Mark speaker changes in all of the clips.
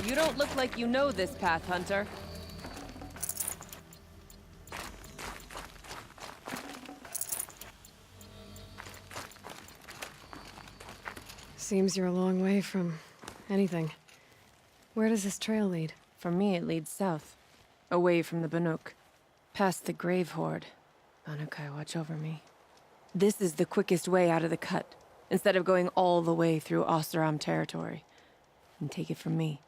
Speaker 1: You don't look like you know this path, Hunter.
Speaker 2: Seems you're a long way from anything. Where does this trail lead?
Speaker 1: For me, it leads south. Away from the Banuk. Past the Grave Horde. Banukai, watch over me. This is the quickest way out of the cut, instead of going all the way through Oseram territory. And take it from me,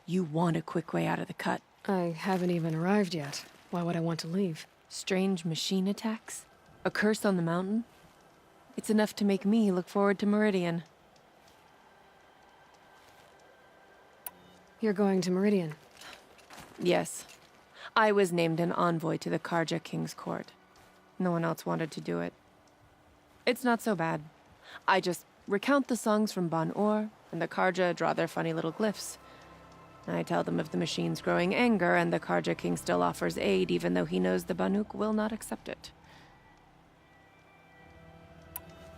Speaker 1: you want a quick way out of the cut.
Speaker 2: I haven't even arrived yet. Why would I want to leave?
Speaker 1: Strange machine attacks? A curse on the mountain? It's enough to make me look forward to Meridian.
Speaker 2: You're going to Meridian?
Speaker 1: Yes. I was named an envoy to the Karja King's court. No one else wanted to do it. It's not so bad. I just recount the songs from Ban-Or, and the Karja draw their funny little glyphs. I tell them of the machine's growing anger, and the Karja King still offers aid even though he knows the Banuk will not accept it.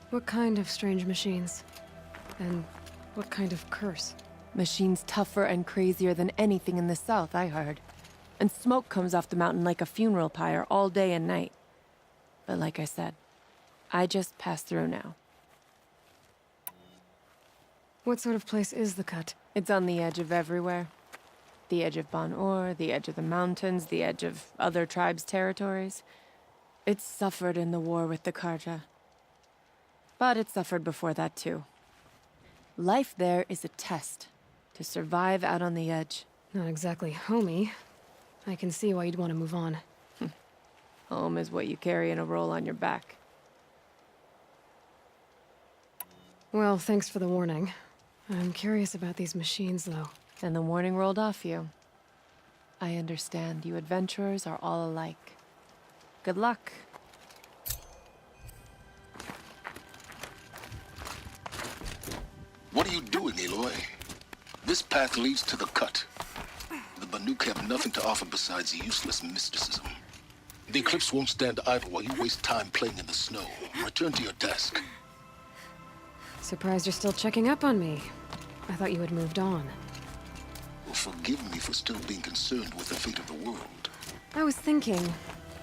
Speaker 2: What kind of strange machines? And what kind of curse?
Speaker 1: Machines tougher and crazier than anything in the south, I heard. And smoke comes off the mountain like a funeral pyre all day and night. But like I said, I just passed through now.
Speaker 2: What sort of place is the cut?
Speaker 1: It's on the edge of everywhere. The edge of Ban-Or, the edge of the mountains, the edge of other tribes' territories. It's suffered in the war with the Karja. But it suffered before that too. Life there is a test. To survive out on the edge.
Speaker 2: Not exactly homey. I can see why you'd want to move on.
Speaker 1: Home is what you carry in a roll on your back.
Speaker 2: Well, thanks for the warning. I'm curious about these machines, though.
Speaker 1: And the warning rolled off you. I understand you adventurers are all alike. Good luck.
Speaker 3: What are you doing, Aloy? This path leads to the cut. The Banuk have nothing to offer besides useless mysticism. The Eclipse won't stand idle while you waste time playing in the snow. Return to your desk.
Speaker 2: Surprised you're still checking up on me. I thought you had moved on.
Speaker 3: Well, forgive me for still being concerned with the fate of the world.
Speaker 2: I was thinking,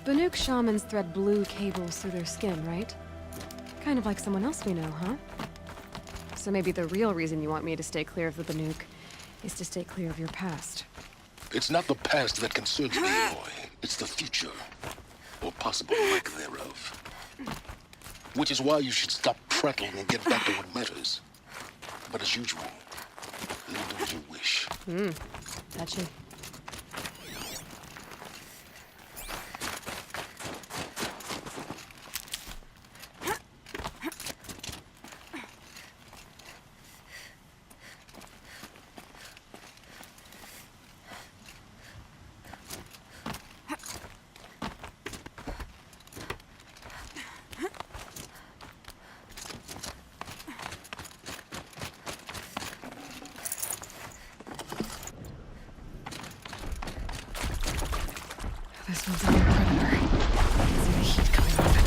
Speaker 2: Banuk shamans thread blue cables through their skin, right? Kind of like someone else we know, huh? So maybe the real reason you want me to stay clear of the Banuk is to stay clear of your past.
Speaker 3: It's not the past that concerns me, Aloy. It's the future. Or possible lack thereof. Which is why you should stop prattling and get back to what matters. But as usual, you do as you wish.
Speaker 2: Touchy. This one's a new predator. I can see the heat coming off it.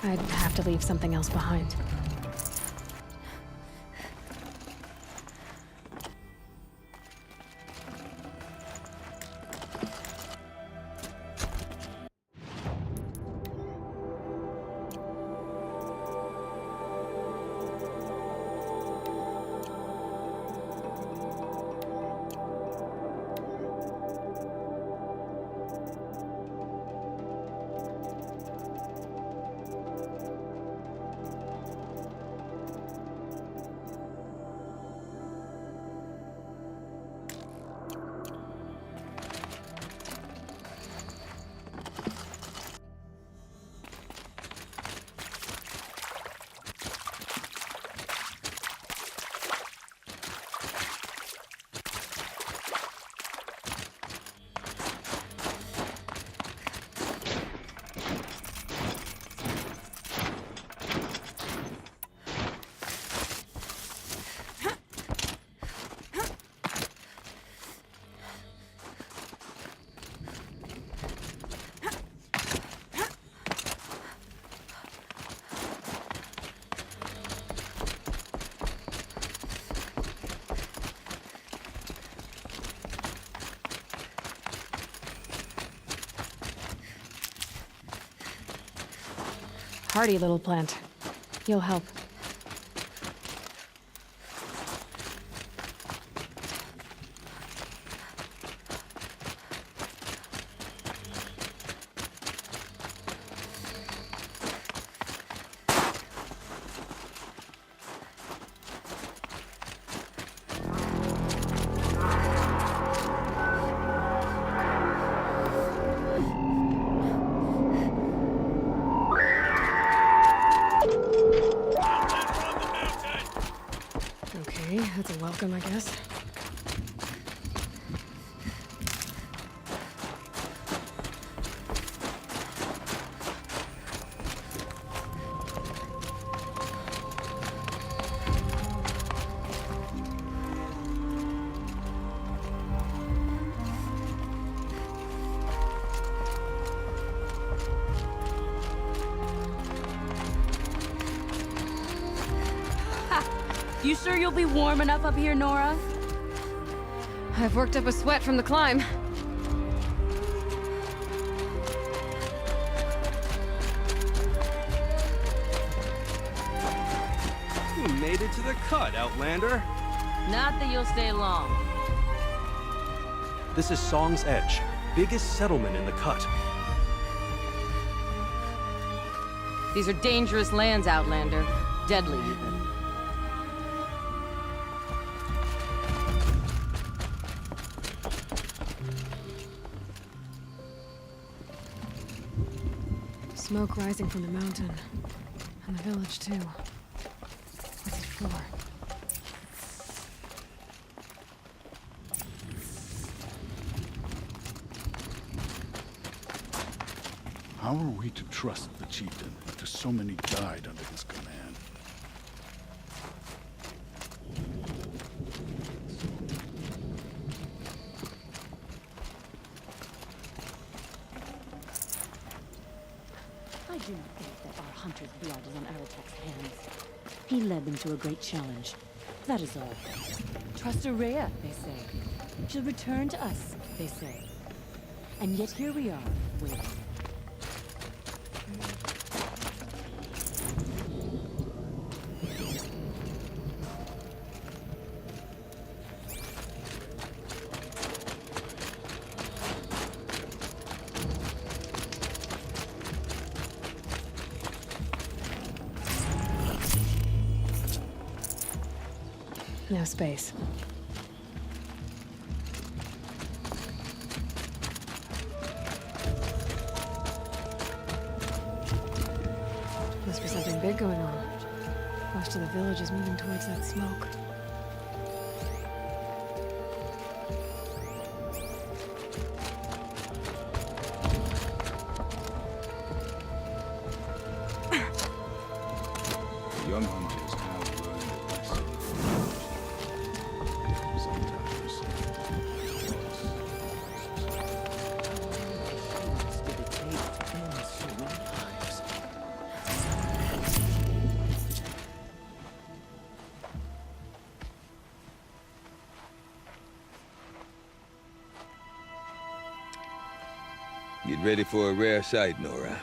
Speaker 2: I'd have to leave something else behind. Hardy little plant. You'll help. Okay, that's a welcome, I guess.
Speaker 4: You sure you'll be warm enough up here, Nora?
Speaker 2: I've worked up a sweat from the climb.
Speaker 5: You made it to the cut, Outlander.
Speaker 4: Not that you'll stay long.
Speaker 5: This is Song's Edge, biggest settlement in the cut.
Speaker 4: These are dangerous lands, Outlander. Deadly, even.
Speaker 2: Smoke rising from the mountain. And the village, too. What's it for?
Speaker 6: How are we to trust the chieftain after so many died under his command?
Speaker 7: I do not think that our hunter's blood is on Aratek's hands. He led them to a great challenge. That is all. Trust Araya, they say. She'll return to us, they say. And yet here we are, waiting.
Speaker 2: No space. big going on. Most of the village is moving towards that smoke.
Speaker 6: Young hunters have learned a lesson. Sometimes.
Speaker 7: Did it take in so many lives?
Speaker 8: Get ready for a rare sight, Nora.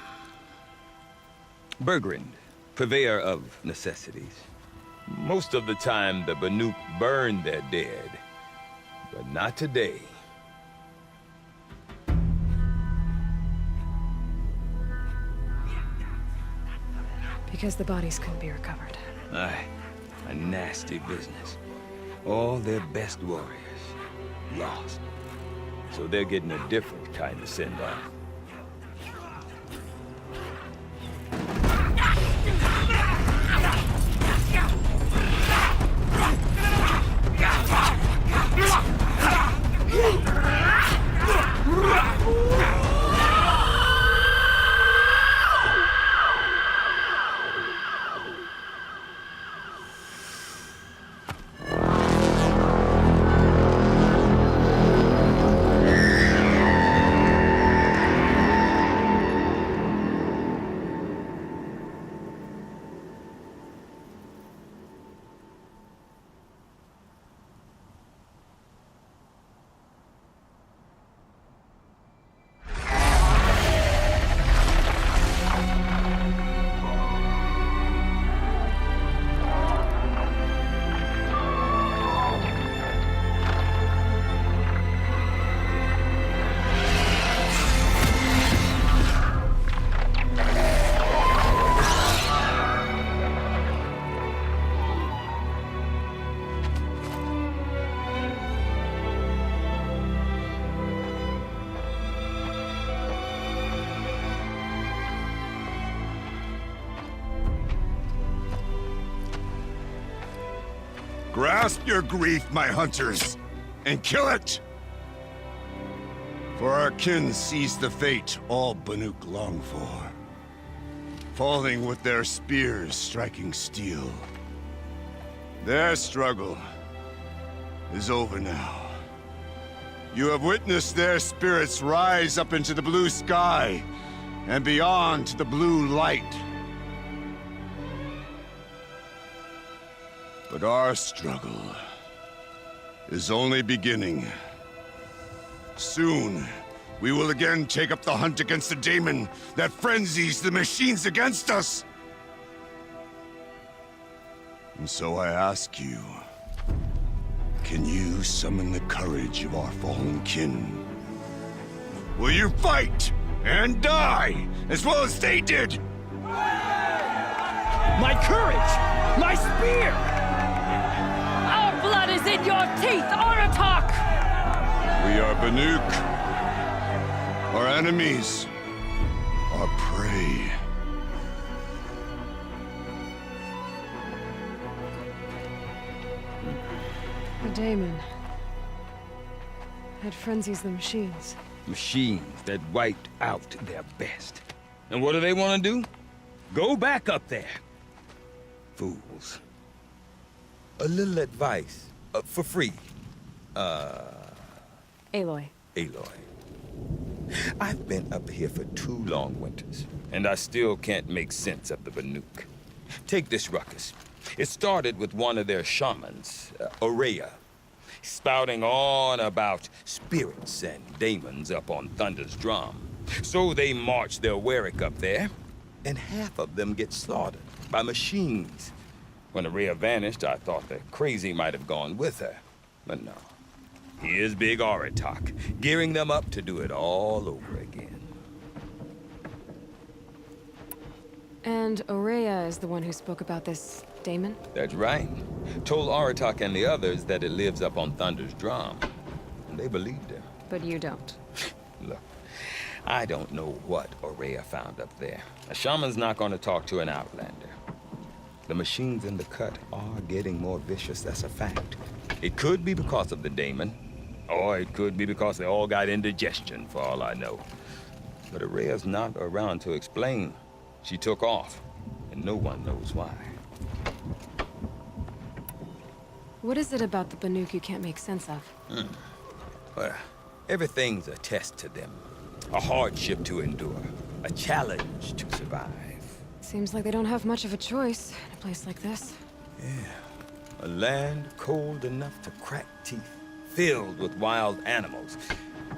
Speaker 8: Bergrind, purveyor of necessities. Most of the time, the Banuk burn their dead. But not today.
Speaker 2: Because the bodies couldn't be recovered.
Speaker 8: Aye, a nasty business. All their best warriors lost. So they're getting a different kind of send-off.
Speaker 9: Grasp your grief, my hunters, and kill it! For our kin sees the fate all Banuk long for. Falling with their spears striking steel. Their struggle is over now. You have witnessed their spirits rise up into the blue sky and beyond to the blue light. But our struggle is only beginning. Soon, we will again take up the hunt against the daemon that frenzies the machines against us. And so I ask you, can you summon the courage of our fallen kin? Will you fight and die as well as they did?
Speaker 10: My courage! My spear!
Speaker 4: Our blood is in your teeth, Aratak!
Speaker 9: We are Banuk. Our enemies are prey.
Speaker 2: The daemon. It frenzies the machines.
Speaker 8: Machines that wiped out their best. And what do they want to do? Go back up there. Fools. A little advice. For free.
Speaker 2: Aloy.
Speaker 8: Aloy. I've been up here for 2 long winters, and I still can't make sense of the Banuk. Take this ruckus. It started with one of their shamans, Aurea, spouting on about spirits and daemons up on Thunder's drum. So they march their Warwick up there, and half of them get slaughtered by machines. When Aurea vanished, I thought the crazy might have gone with her, but no. Here's Big Aratak, gearing them up to do it all over again.
Speaker 2: And Aurea is the one who spoke about this daemon?
Speaker 8: That's right. Told Aratak and the others that it lives up on Thunder's drum. And they believed him.
Speaker 2: But you don't.
Speaker 8: Look, I don't know what Aurea found up there. A shaman's not going to talk to an outlander. The machines in the cut are getting more vicious, that's a fact. It could be because of the daemon, or it could be because they all got indigestion, for all I know. But Araya's not around to explain. She took off, and no one knows why.
Speaker 2: What is it about the Banuk you can't make sense of?
Speaker 8: Well, everything's a test to them. A hardship to endure. A challenge to survive.
Speaker 2: Seems like they don't have much of a choice in a place like this.
Speaker 8: A land cold enough to crack teeth, filled with wild animals.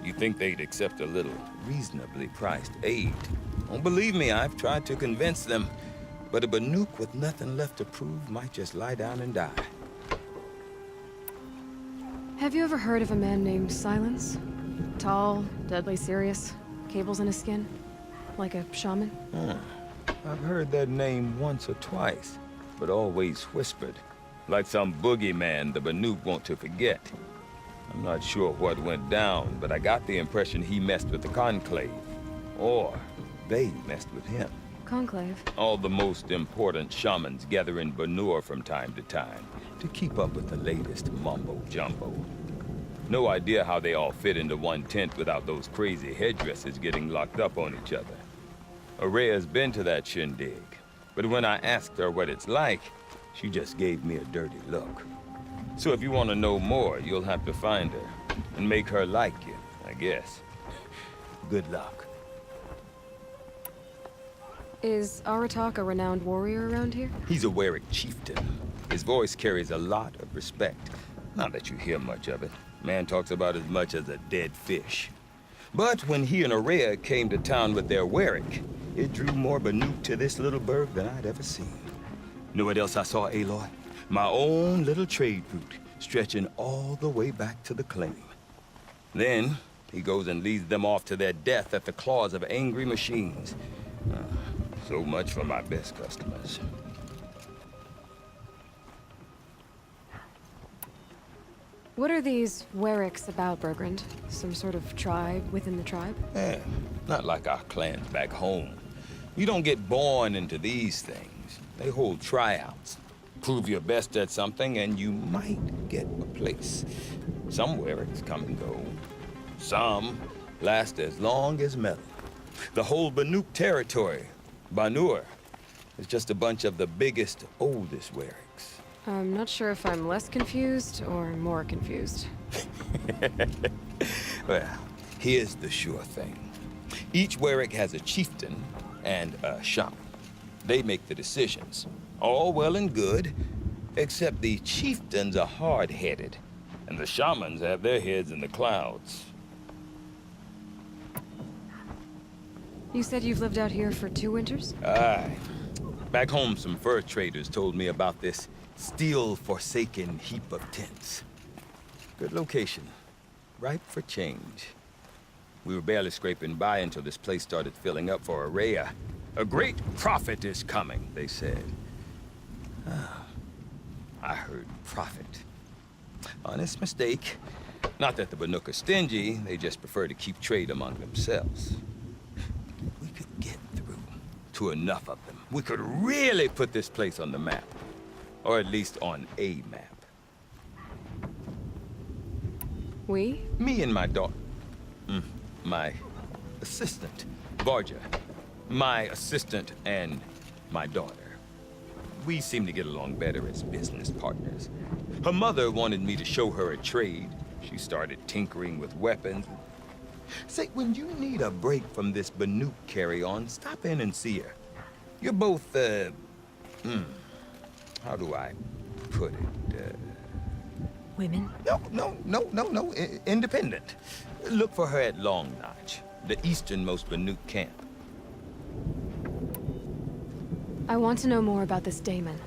Speaker 8: You'd think they'd accept a little reasonably priced aid. Don't believe me, I've tried to convince them. But a Banuk with nothing left to prove might just lie down and die.
Speaker 2: Have you ever heard of a man named Silence? Tall, deadly serious, cables in his skin, like a shaman?
Speaker 8: I've heard that name once or twice, but always whispered. Like some boogeyman the Banuk want to forget. I'm not sure what went down, but I got the impression he messed with the Conclave. Or they messed with him.
Speaker 2: Conclave?
Speaker 8: All the most important shamans gather in Banur from time to time to keep up with the latest mumbo-jumbo. No idea how they all fit into one tent without those crazy headdresses getting locked up on each other. Araya's been to that shindig, but when I asked her what it's like, she just gave me a dirty look. So if you want to know more, you'll have to find her and make her like you, I guess. Good luck.
Speaker 2: Is Aratak a renowned warrior around here?
Speaker 8: He's a Werik chieftain. His voice carries a lot of respect. Not that you hear much of it. Man talks about as much as a dead fish. But when he and Araya came to town with their Werik, it drew more Banuk to this little burg than I'd ever seen. Know what else I saw, Aloy? My own little trade route, stretching all the way back to the claim. Then, he goes and leads them off to their death at the claws of angry machines. So much for my best customers.
Speaker 2: What are these Weriks about, Bergrand? Some sort of tribe within the tribe?
Speaker 8: Not like our clans back home. You don't get born into these things. They hold tryouts. Prove your best at something and you might get a place. Some Weriks come and go. Some last as long as metal. The whole Banuk territory, Banur, is just a bunch of the biggest, oldest Weriks.
Speaker 2: I'm not sure if I'm less confused or more confused.
Speaker 8: Well, here's the sure thing. Each Werik has a chieftain and a shaman. They make the decisions. All well and good, except the chieftains are hard-headed, and the shamans have their heads in the clouds.
Speaker 2: You said you've lived out here for 2 winters?
Speaker 8: Aye. Back home, some fur traders told me about this steel-forsaken heap of tents. Good location. Ripe for change. We were barely scraping by until this place started filling up for Araya. A great prophet is coming, they said. I heard prophet. Honest mistake. Not that the Banuk are stingy, they just prefer to keep trade among themselves. We could get through to enough of them. We could really put this place on the map. Or at least on a map.
Speaker 2: We?
Speaker 8: Me and my daughter. My assistant, Varja. My assistant and my daughter. We seem to get along better as business partners. Her mother wanted me to show her a trade. She started tinkering with weapons. Say, when you need a break from this Banuk carry-on, stop in and see her. You're both, how do I put it?
Speaker 7: Women?
Speaker 8: No. Independent. Look for her at Long Notch, the easternmost Banuk camp.
Speaker 2: I want to know more about this daemon.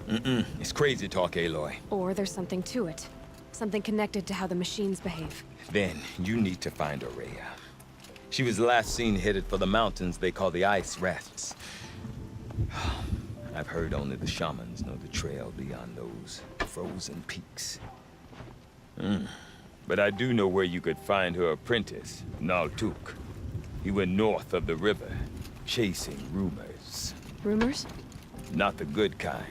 Speaker 8: It's crazy talk, Aloy.
Speaker 2: Or there's something to it. Something connected to how the machines behave.
Speaker 8: Then you need to find Araya. She was last seen headed for the mountains they call the Ice Rafts. I've heard only the shamans know the trail beyond those frozen peaks. But I do know where you could find her apprentice, Naltuk. He went north of the river, chasing rumors.
Speaker 2: Rumors?
Speaker 8: Not the good kind.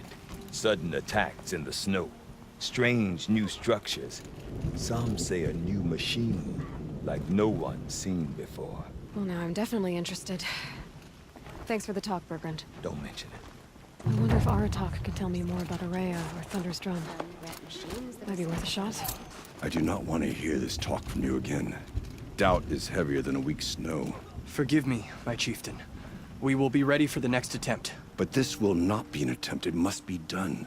Speaker 8: Sudden attacks in the snow. Strange new structures. Some say a new machine, like no one's seen before.
Speaker 2: Well, now I'm definitely interested. Thanks for the talk, Bergrand.
Speaker 8: Don't mention it.
Speaker 2: I wonder if Aratak could tell me more about Araya or Thunder's Drum. Might be worth a shot.
Speaker 9: I do not want to hear this talk from you again. Doubt is heavier than a week's snow.
Speaker 10: Forgive me, my chieftain. We will be ready for the next attempt.
Speaker 9: But this will not be an attempt. It must be done.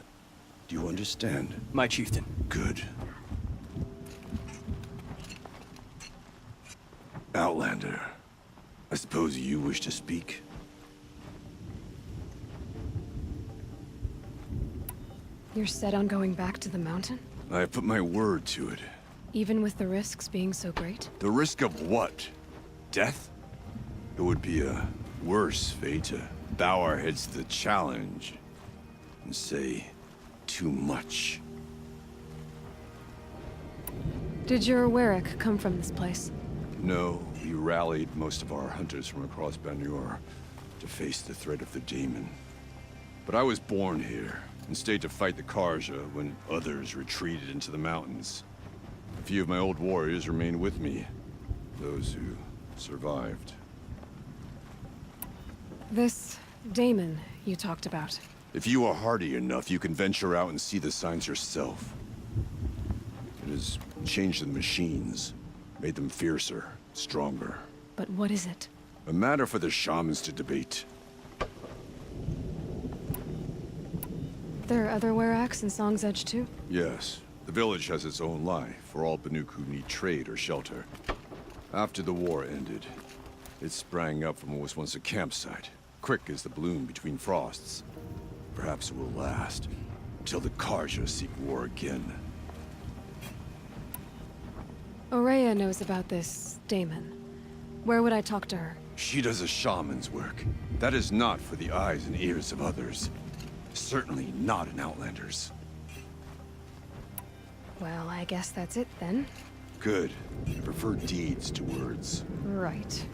Speaker 9: Do you understand?
Speaker 10: My chieftain.
Speaker 9: Good. Outlander, I suppose you wish to speak?
Speaker 2: You're set on going back to the mountain?
Speaker 9: I have put my word to it.
Speaker 2: Even with the risks being so great?
Speaker 9: The risk of what? Death? It would be a worse fate to bow our heads to the challenge and say too much.
Speaker 2: Did your Warwick come from this place?
Speaker 9: No, we rallied most of our hunters from across Banur to face the threat of the demon. But I was born here and stayed to fight the Karja when others retreated into the mountains. A few of my old warriors remained with me, those who survived.
Speaker 2: This Daemon you talked about.
Speaker 9: If you are hardy enough, you can venture out and see the signs yourself. It has changed the machines, made them fiercer, stronger.
Speaker 2: But what is it?
Speaker 9: A matter for the shamans to debate.
Speaker 2: There are other Weraks in Song's Edge too?
Speaker 9: Yes. The village has its own life for all Banuk who need trade or shelter. After the war ended, it sprang up from what was once a campsite, quick as the bloom between frosts. Perhaps it will last, until the Karja seek war again.
Speaker 2: Araya knows about this Daemon. Where would I talk to her?
Speaker 9: She does a shaman's work. That is not for the eyes and ears of others. Certainly not an Outlander's.
Speaker 2: Well, I guess that's it then.
Speaker 9: Good. I prefer deeds to words.
Speaker 2: Right.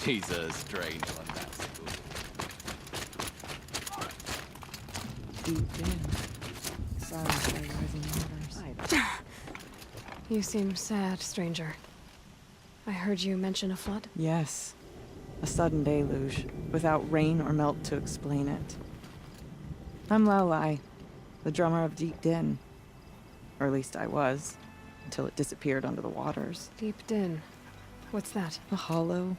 Speaker 11: She's a strange one, that's cool.
Speaker 7: Deep in. Silence by rising waters.
Speaker 2: You seem sad, stranger. I heard you mention a flood?
Speaker 7: Yes. A sudden deluge, without rain or melt to explain it. I'm Laolai, the drummer of Deep Din. Or at least I was, until it disappeared under the waters.
Speaker 2: Deep Din. What's that?
Speaker 7: A hollow,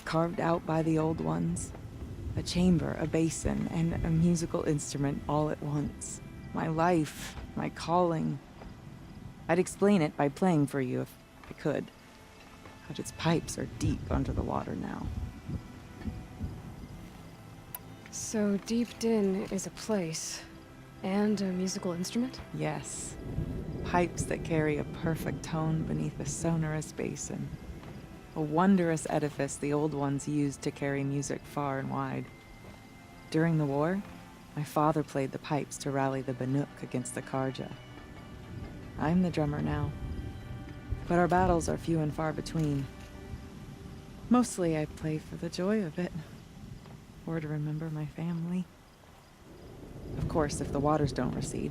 Speaker 7: carved out by the old ones. A chamber, a basin, and a musical instrument all at once. My life, my calling. I'd explain it by playing for you if I could. But its pipes are deep under the water now.
Speaker 2: So Deep Din is a place, and a musical instrument?
Speaker 7: Yes. Pipes that carry a perfect tone beneath a sonorous basin. A wondrous edifice the old ones used to carry music far and wide. During the war, my father played the pipes to rally the Banuk against the Karja. I'm the drummer now. But our battles are few and far between. Mostly I play for the joy of it. Or to remember my family. Of course, if the waters don't recede,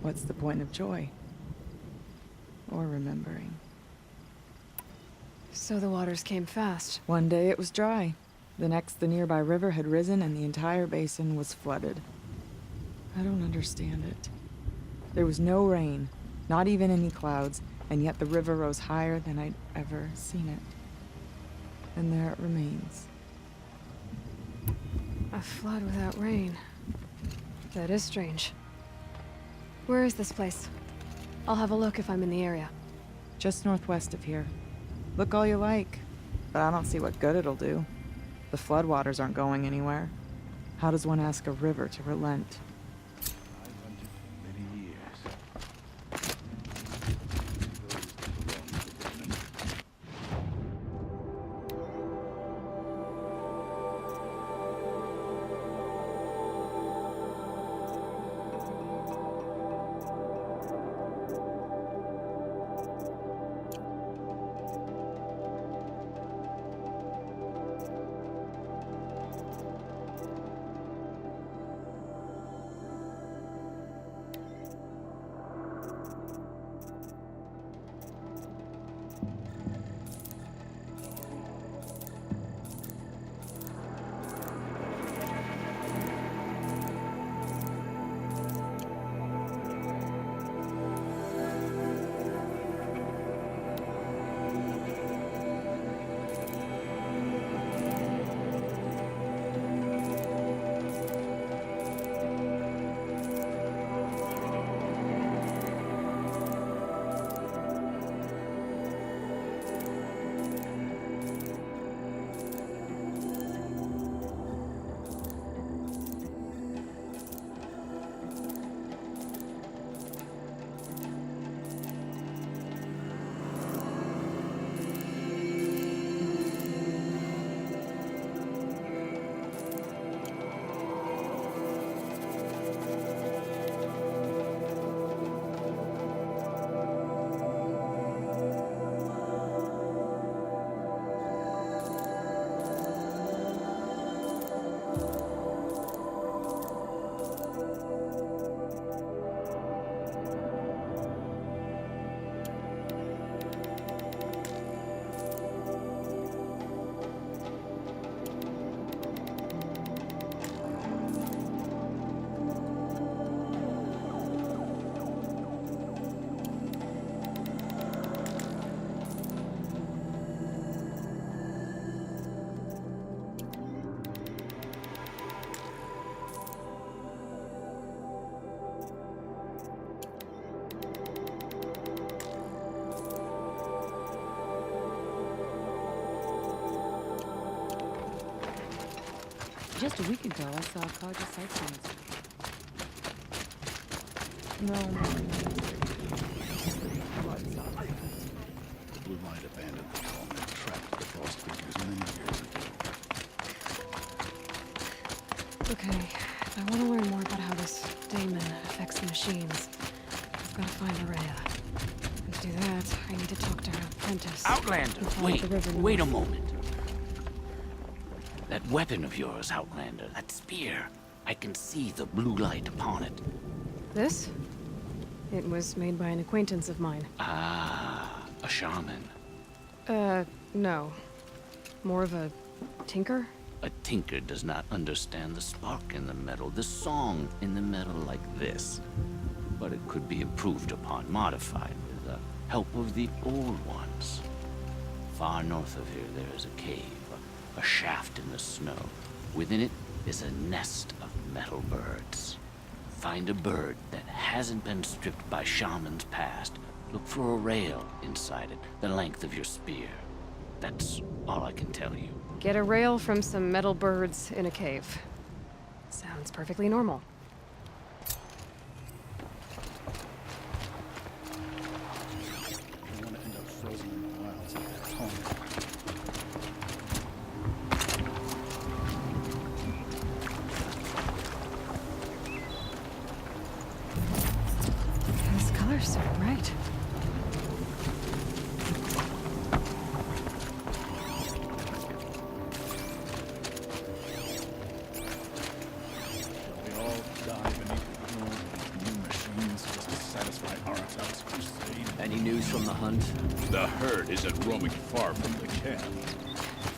Speaker 7: what's the point of joy? Or remembering?
Speaker 2: So the waters came fast.
Speaker 7: One day it was dry. The next, the nearby river had risen and the entire basin was flooded. I don't understand it. There was no rain, not even any clouds, and yet the river rose higher than I'd ever seen it. And there it remains.
Speaker 2: A flood without rain. That is strange. Where is this place? I'll have a look if I'm in the area.
Speaker 7: Just northwest of here. Look all you like, but I don't see what good it'll do. The floodwaters aren't going anywhere. How does one ask a river to relent? Just a week ago, I saw a car just sightseeing.
Speaker 6: The Blue Light abandoned the colony and trapped the Frost figures many years ago.
Speaker 2: Okay, if I want to learn more about how this daemon affects the machines, I've got to find Araya. And to do that, I need to talk to her apprentice.
Speaker 12: Outlander,
Speaker 2: and follow
Speaker 12: wait,
Speaker 2: the river
Speaker 12: wait a
Speaker 2: north.
Speaker 12: moment. That weapon of yours, Outlander, that spear, I can see the blue light upon it.
Speaker 2: This? It was made by an acquaintance of mine.
Speaker 12: Ah, a shaman.
Speaker 2: No. More of a tinker?
Speaker 12: A tinker does not understand the spark in the metal, the song in the metal like this. But it could be improved upon, modified with the help of the old ones. Far north of here, there is a cave, a shaft in the snow. Within it is a nest of metal birds. Find a bird that hasn't been stripped by shamans past. Look for a rail inside it, the length of your spear. That's all I can tell you.
Speaker 2: Get a rail from some metal birds in a cave. Sounds perfectly normal.
Speaker 6: I don't want to end up frozen in the wilds like that home.
Speaker 2: This color's so bright.
Speaker 6: We all die beneath the throne of new machines just to satisfy Aratel's crusade.
Speaker 10: Any news from the hunt?
Speaker 6: The herd isn't roaming far from the camp.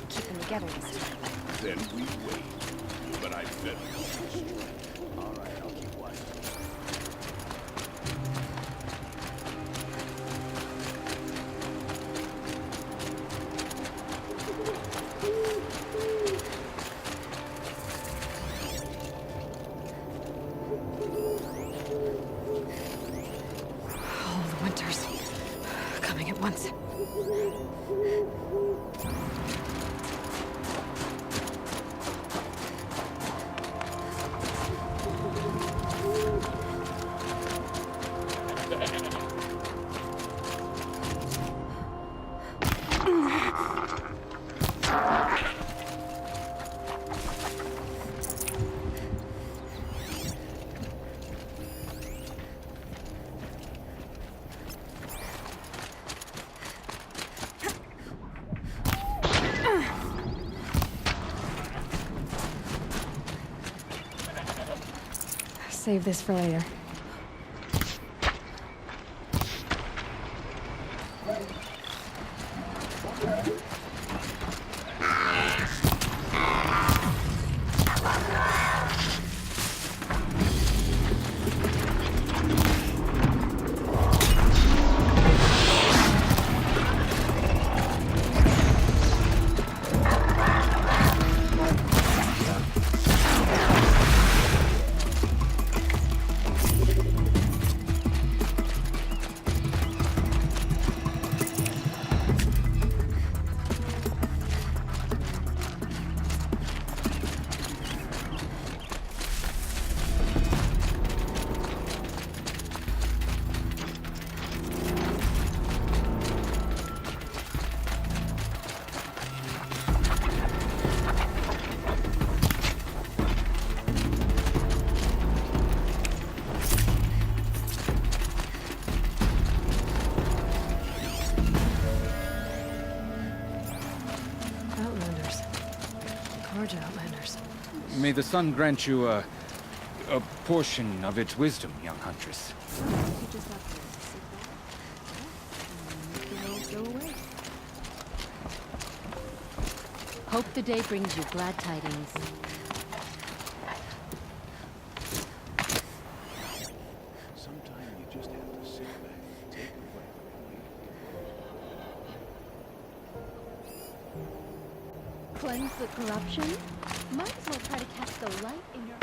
Speaker 2: Keep them together this time.
Speaker 6: Then we wait. But I bet
Speaker 10: All right, I'll keep watching.
Speaker 2: All the winters coming at once. Save this for later. Outlanders. Large outlanders.
Speaker 13: May the sun grant you a portion of its wisdom, young huntress.
Speaker 7: You just have to sit back and make the world go away. Hope the day brings you glad tidings.
Speaker 6: sometimes you just have to sit back and take a breath.
Speaker 7: Cleanse the corruption? Might as well try to catch the light in your...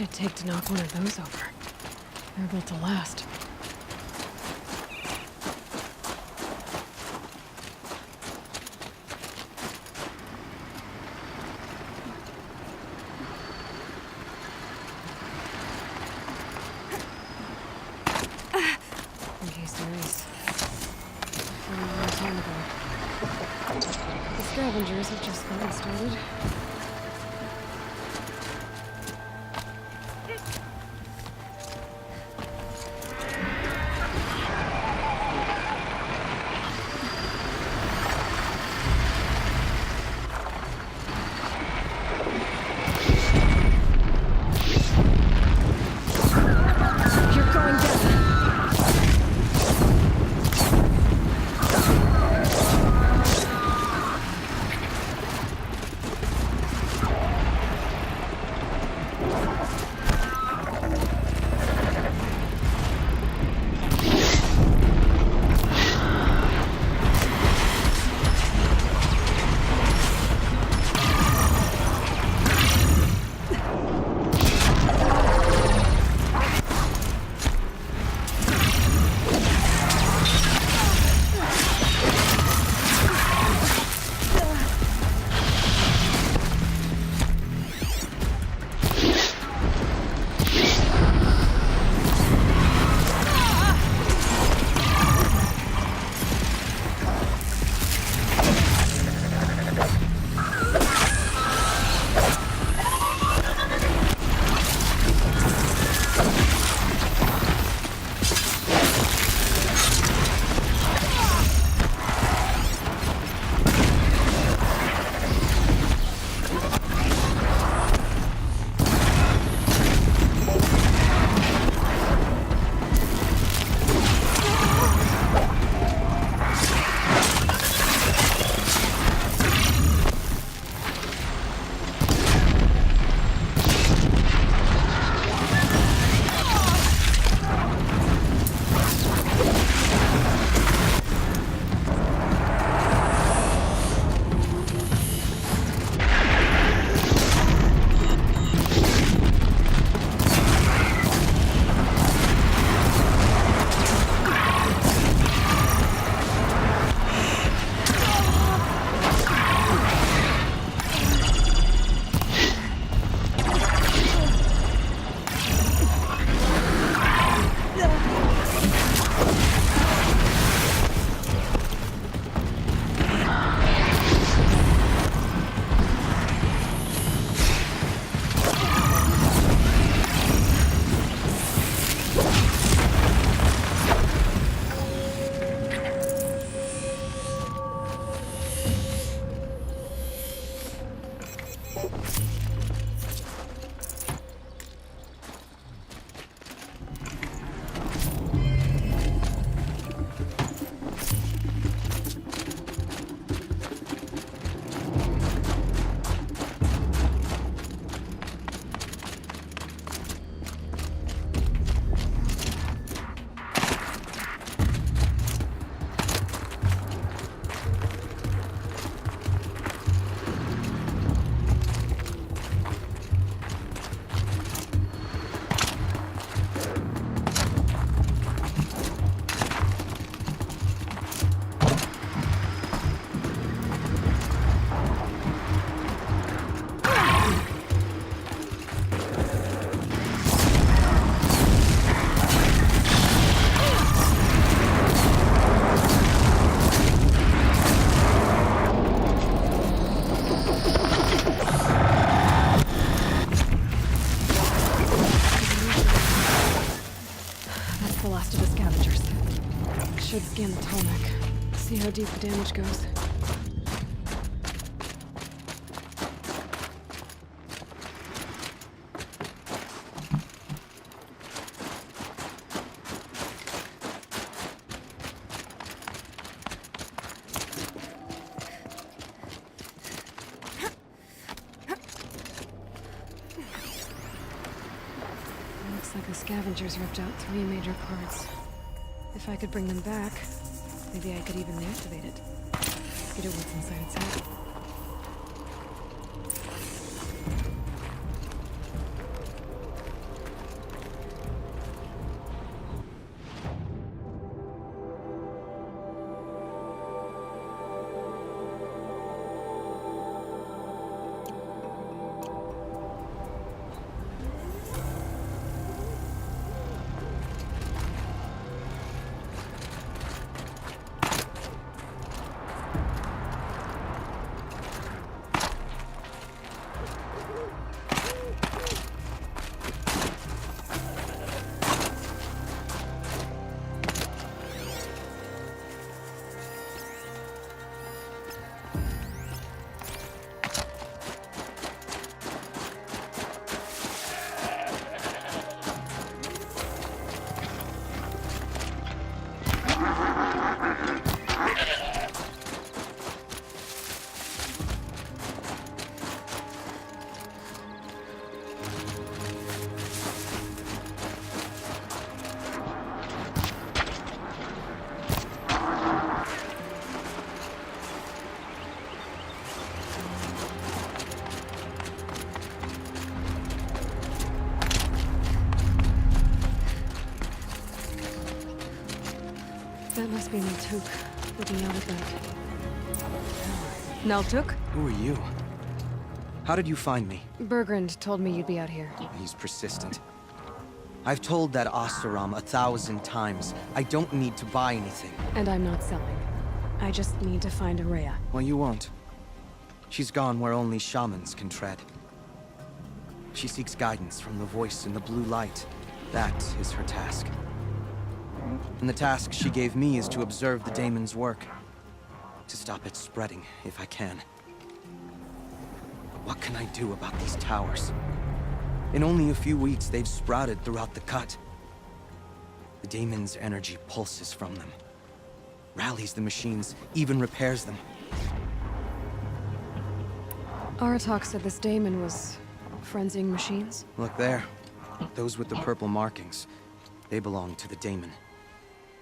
Speaker 2: it take to knock one of those over? They're built to last. In case there is. A long time ago. The scavengers have just gotten started. Should scan the tarmac. See how deep the damage goes. Looks like the scavengers ripped out 3 major parts. If I could bring them back, maybe I could even deactivate it. Get at what's inside its head. That must be Naltuk, looking out at that. Naltuk?
Speaker 10: Who are you? How did you find me?
Speaker 2: Bergrand told me you'd be out here.
Speaker 10: He's persistent. I've told that Oseram 1,000 times. I don't need to buy anything.
Speaker 2: And I'm not selling. I just need to find Araya.
Speaker 10: Well, you won't. She's gone where only shamans can tread. She seeks guidance from the voice in the blue light. That is her task. And the task she gave me is to observe the daemon's work. To stop it spreading, if I can. What can I do about these towers? In only a few weeks, they've sprouted throughout the cut. The daemon's energy pulses from them. Rallies the machines, even repairs them.
Speaker 2: Aratak said this daemon was frenzying machines?
Speaker 10: Look there. Those with the purple markings. They belong to the daemon.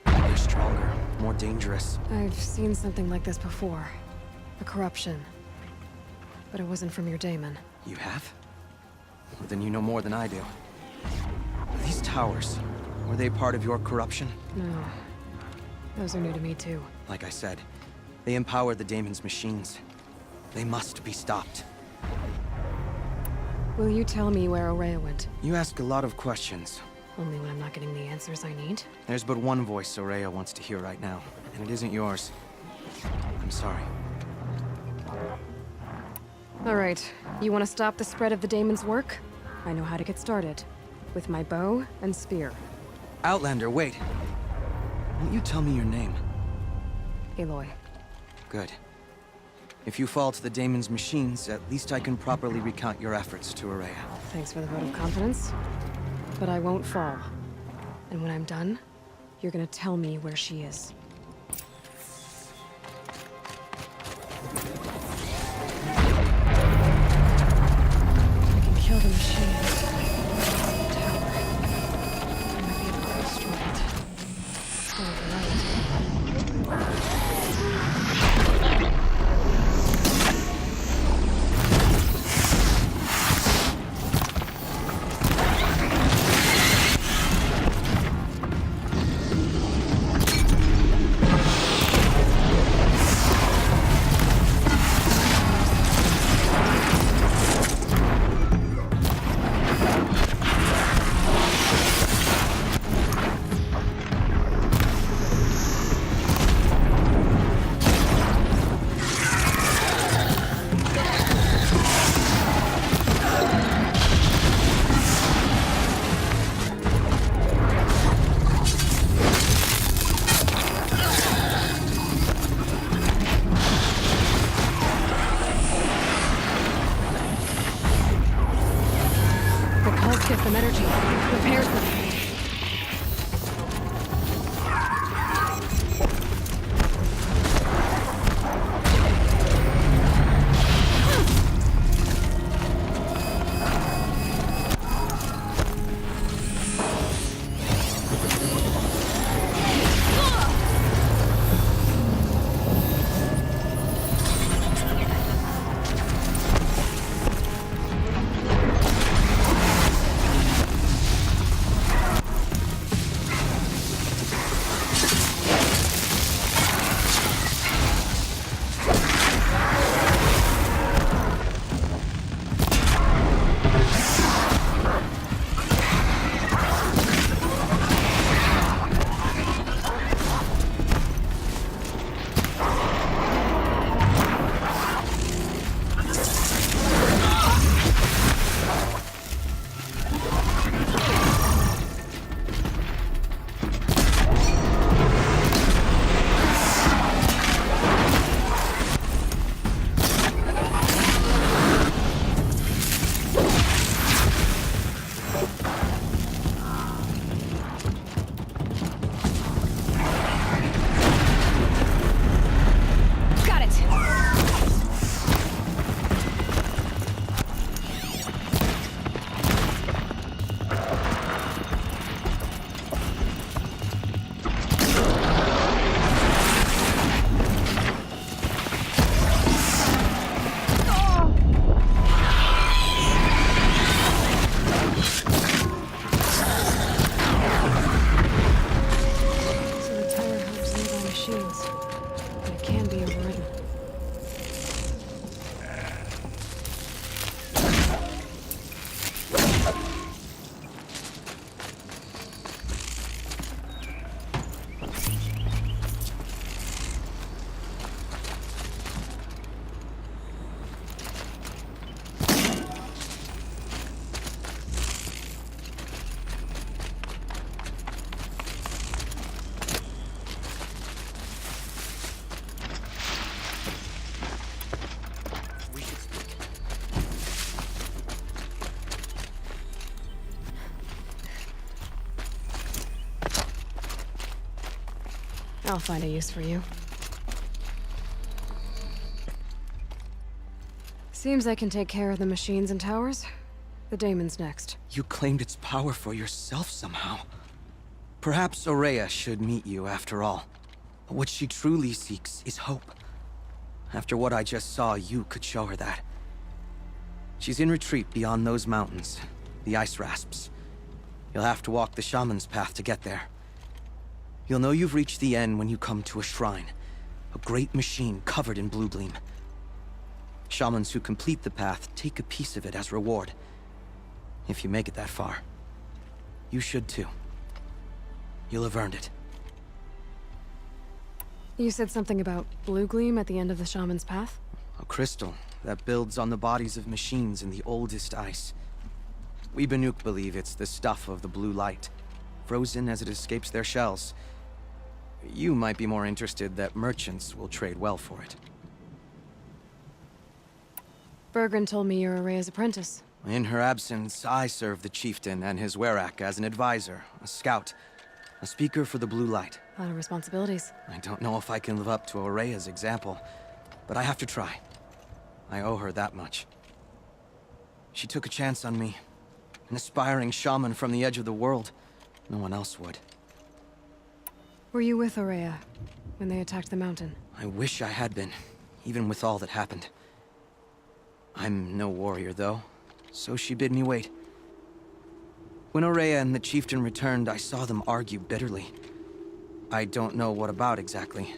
Speaker 10: They're stronger, more dangerous.
Speaker 2: I've seen something like this before. A corruption. But it wasn't from your daemon.
Speaker 10: You have? Well, then you know more than I do. These towers, were they part of your corruption?
Speaker 2: No. Those are new to me too.
Speaker 10: Like I said, they empower the daemon's machines. They must be stopped.
Speaker 2: Will you tell me where Araya went?
Speaker 10: You ask a lot of questions.
Speaker 2: Only when I'm not getting the answers I need?
Speaker 10: There's but one voice Araya wants to hear right now, and it isn't yours. I'm sorry.
Speaker 2: Alright, you want to stop the spread of the daemon's work? I know how to get started. With my bow and spear.
Speaker 10: Outlander, wait. Won't you tell me your name?
Speaker 2: Aloy.
Speaker 10: Good. If you fall to the daemon's machines, at least I can properly recount your efforts to Araya.
Speaker 2: Thanks for the vote of confidence. But I won't fall. And when I'm done, you're gonna tell me where she is. I can kill the machines. Tower. I might be able to destroy it. Still right. Gives them energy, repairs them. I'll find a use for you. Seems I can take care of the machines and towers. The daemon's next.
Speaker 10: You claimed its power for yourself somehow. Perhaps Aurea should meet you after all. What she truly seeks is hope. After what I just saw, you could show her that. She's in retreat beyond those mountains, the ice rasps. You'll have to walk the shaman's path to get there. You'll know you've reached the end when you come to a shrine. A great machine covered in blue gleam. Shamans who complete the path take a piece of it as reward. If you make it that far. You should too. You'll have earned it.
Speaker 2: You said something about blue gleam at the end of the shaman's path?
Speaker 10: A crystal that builds on the bodies of machines in the oldest ice. We Banuk believe it's the stuff of the blue light, frozen as it escapes their shells. You might be more interested that merchants will trade well for it.
Speaker 2: Bergren told me you're Aurea's apprentice.
Speaker 10: In her absence, I serve the chieftain and his werak as an advisor, a scout, a speaker for the blue light.
Speaker 2: A lot of responsibilities.
Speaker 10: I don't know if I can live up to Aurea's example, but I have to try. I owe her that much. She took a chance on me. An aspiring shaman from the edge of the world. No one else would.
Speaker 2: Were you with Aurea when they attacked the mountain?
Speaker 10: I wish I had been, even with all that happened. I'm no warrior, though, so she bid me wait. When Aurea and the chieftain returned, I saw them argue bitterly. I don't know what about exactly.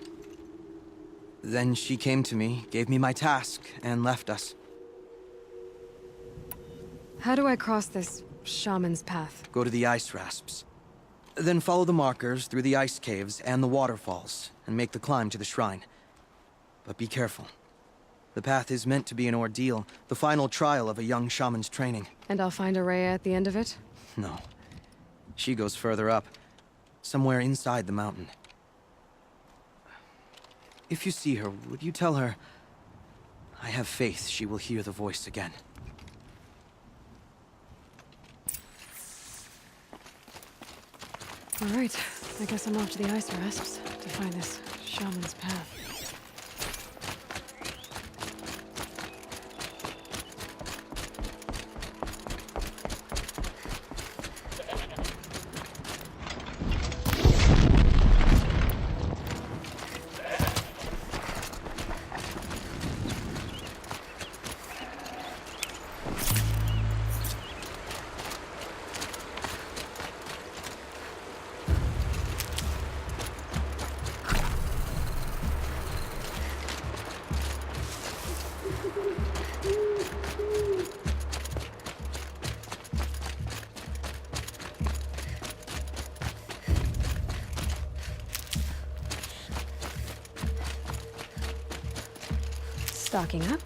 Speaker 10: Then she came to me, gave me my task, and left us.
Speaker 2: How do I cross this shaman's path?
Speaker 10: Go to the ice rasps. Then follow the markers through the ice caves and the waterfalls, and make the climb to the shrine. But be careful. The path is meant to be an ordeal, the final trial of a young shaman's training.
Speaker 2: And I'll find Aurea at the end of it?
Speaker 10: No. She goes further up, somewhere inside the mountain. If you see her, would you tell her, I have faith she will hear the voice again.
Speaker 2: All right, I guess I'm off to the ice rasps to find this shaman's path. Stocking up.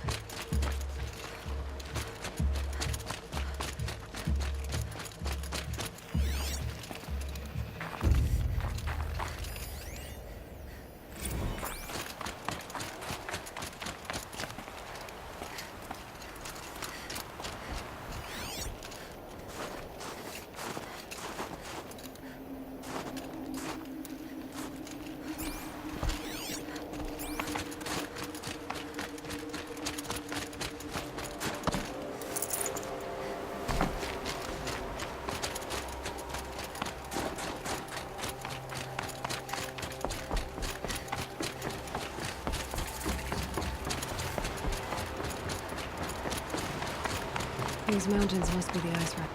Speaker 2: These mountains must be the ice wrap.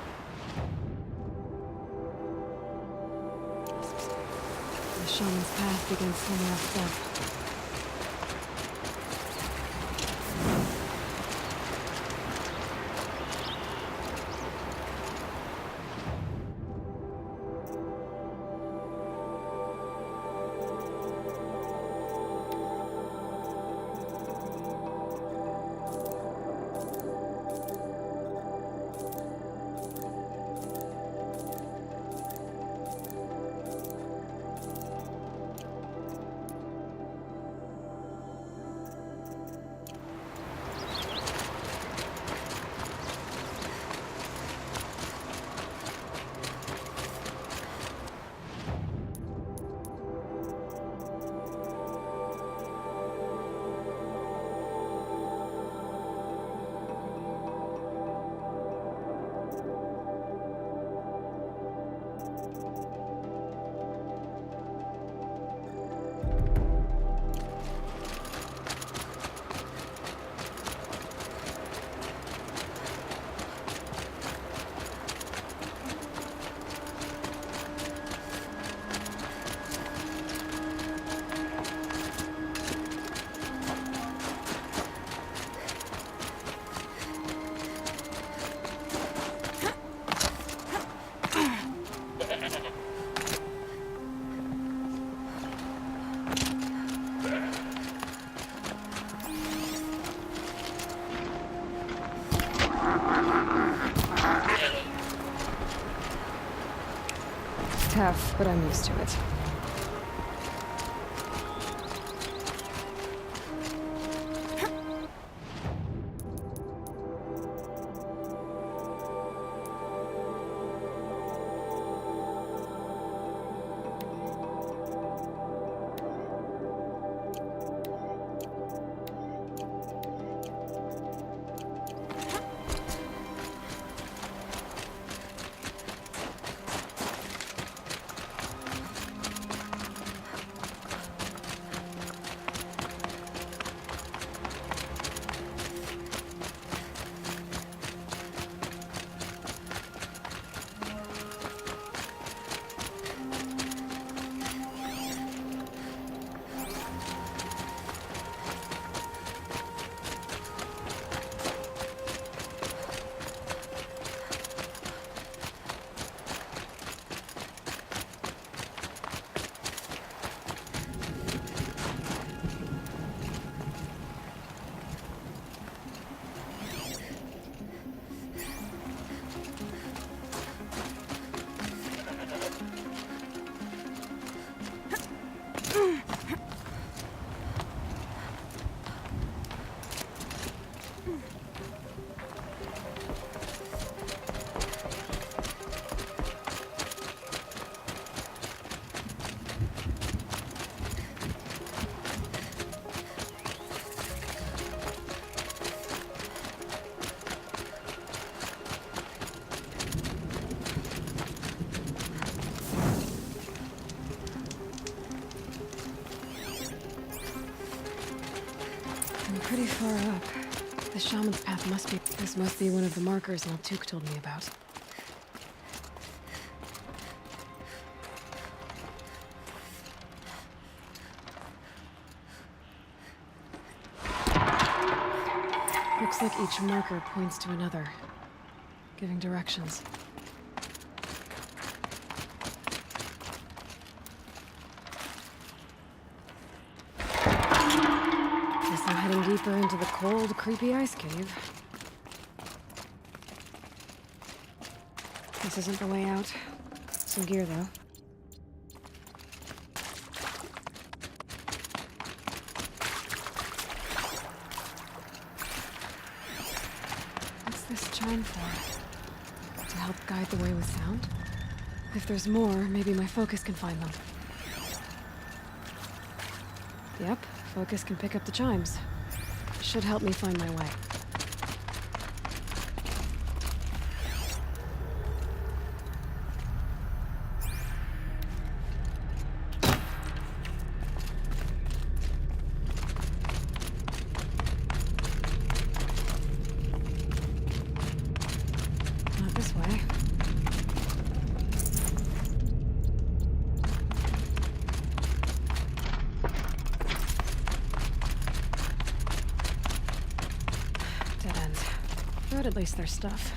Speaker 2: The shaman's path begins somewhere up above. tough, but I'm used to it. Pretty far up. The shaman's path must be... This must be one of the markers Naltuk told me about. Looks like each marker points to another, giving directions. I'm heading deeper into the cold, creepy ice cave. This isn't the way out. Some gear, though. What's this chime for? To help guide the way with sound? If there's more, maybe my focus can find them. Yep. Focus can pick up the chimes. Should help me find my way. Not this way. But at least there's stuff.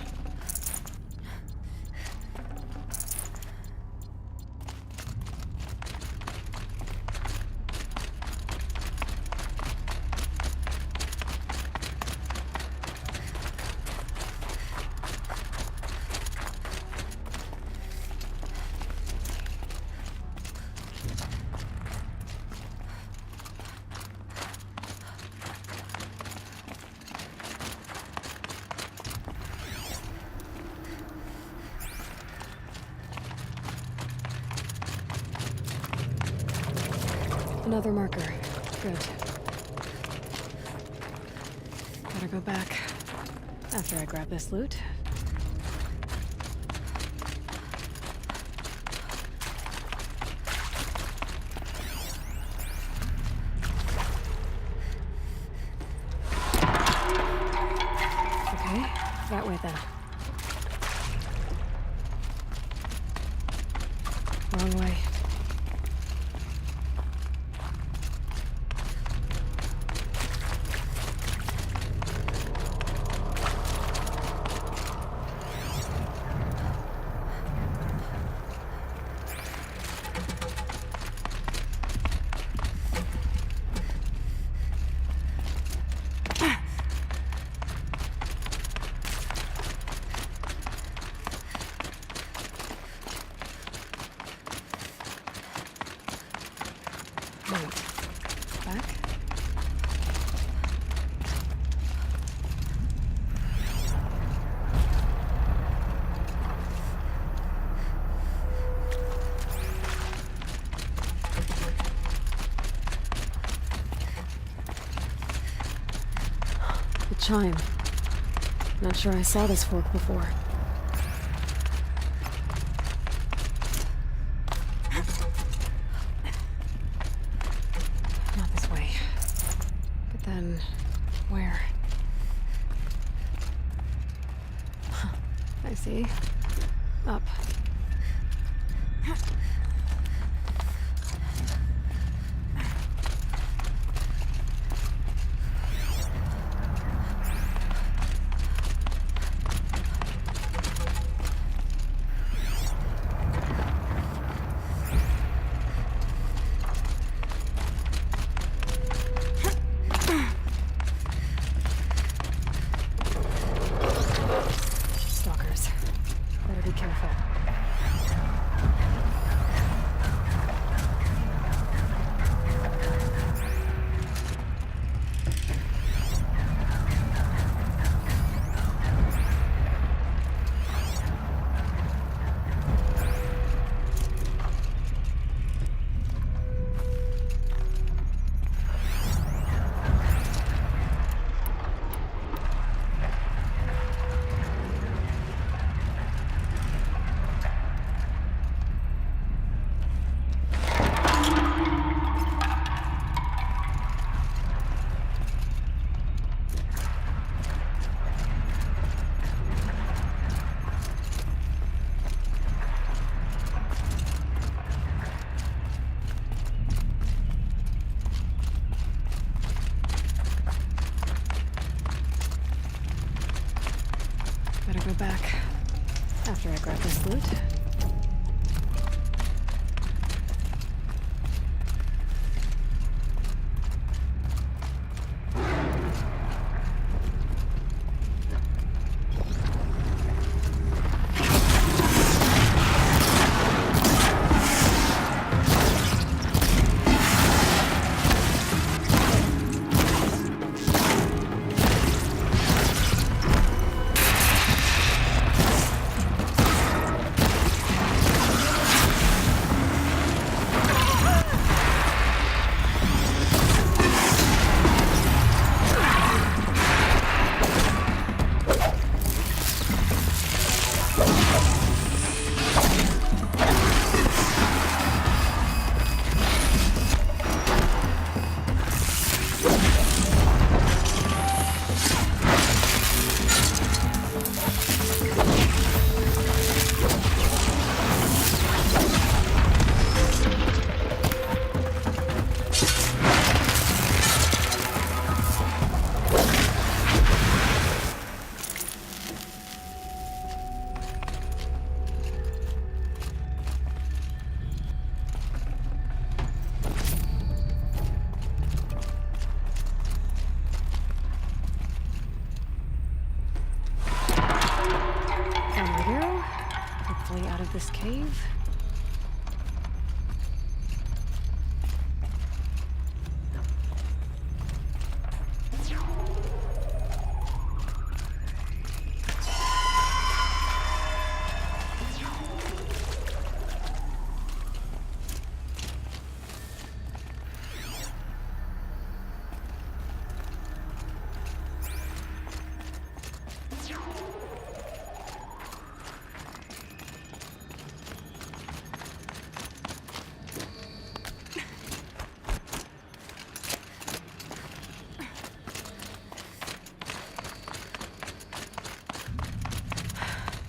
Speaker 2: Another marker. Good. Better go back after I grab this loot. Okay, that way then. Wrong way. chime. Not sure I saw this fork before. Not this way. But then, where? Huh, I see. Up. Stalkers. Better be careful. Better go back after I grab this loot. Out of this cave.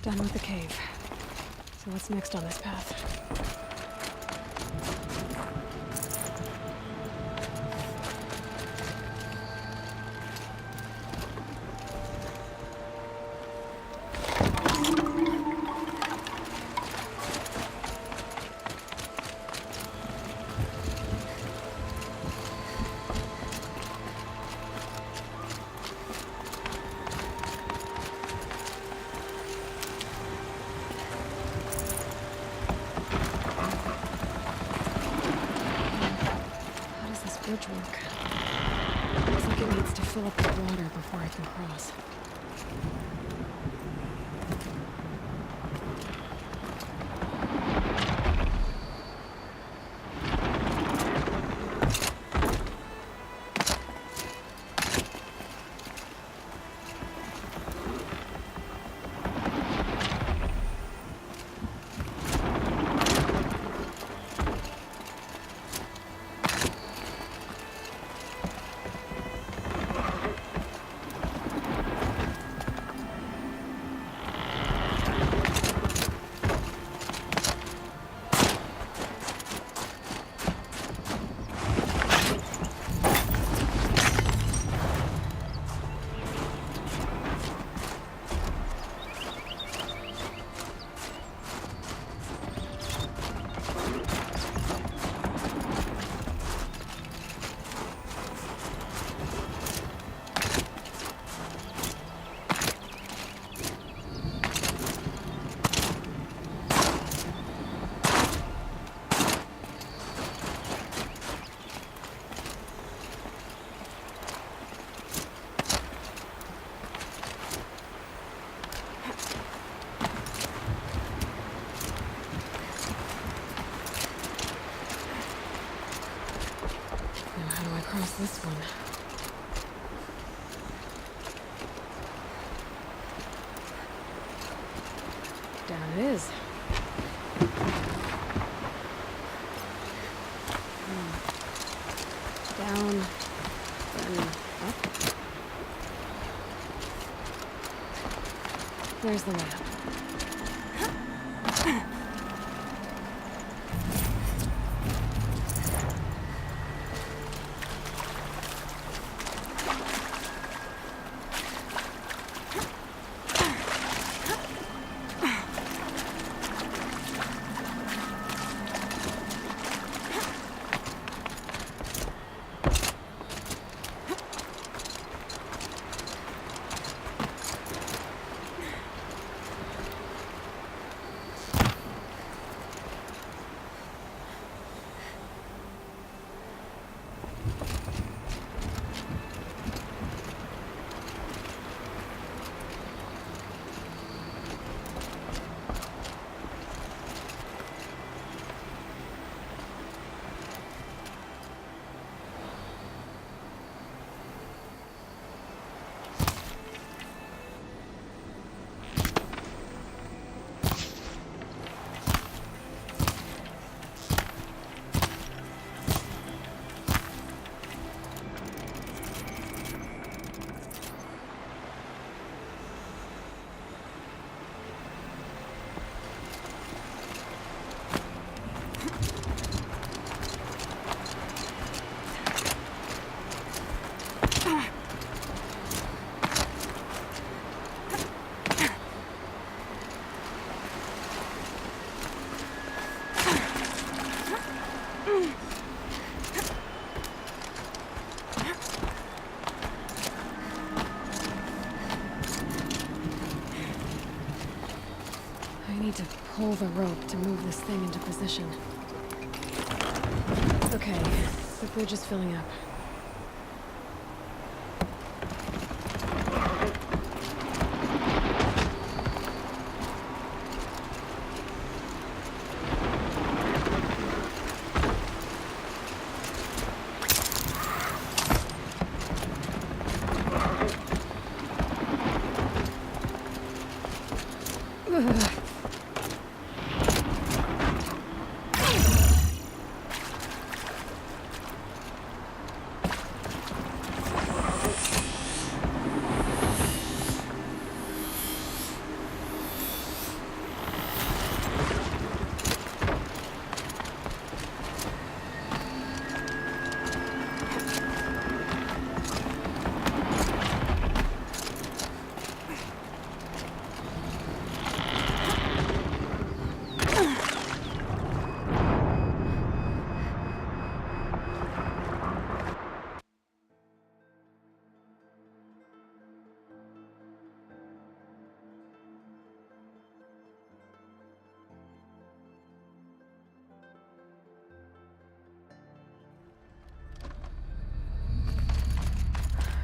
Speaker 2: Done with the cave. So what's next on this path? Bridge work. Looks like it needs to fill up with water before I can cross. cross this one. Down it is. Down, then up. Where's the map? I need to pull the rope to move this thing into position. Okay, the bridge is filling up.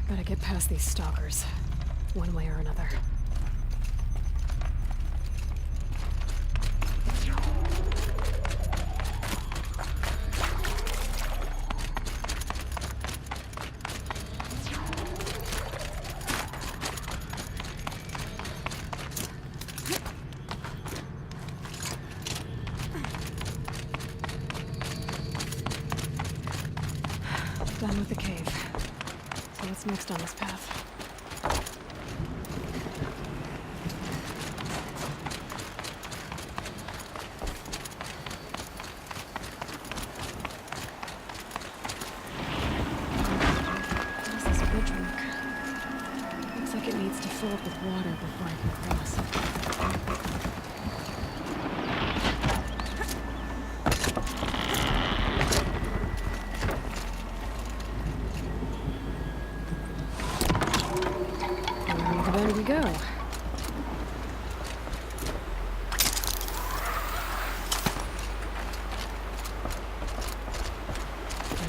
Speaker 2: Gotta get past these stalkers, one way or another. Done with the cave. So what's next on this path? How does this bridge work? Looks like it needs to fill up with water before I can cross. There we go. Now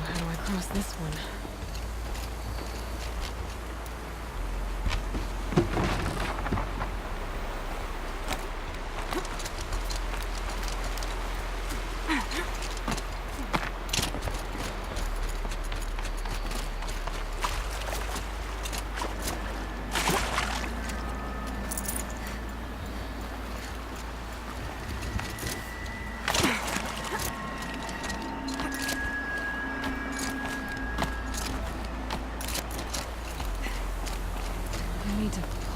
Speaker 2: how do I cross this one?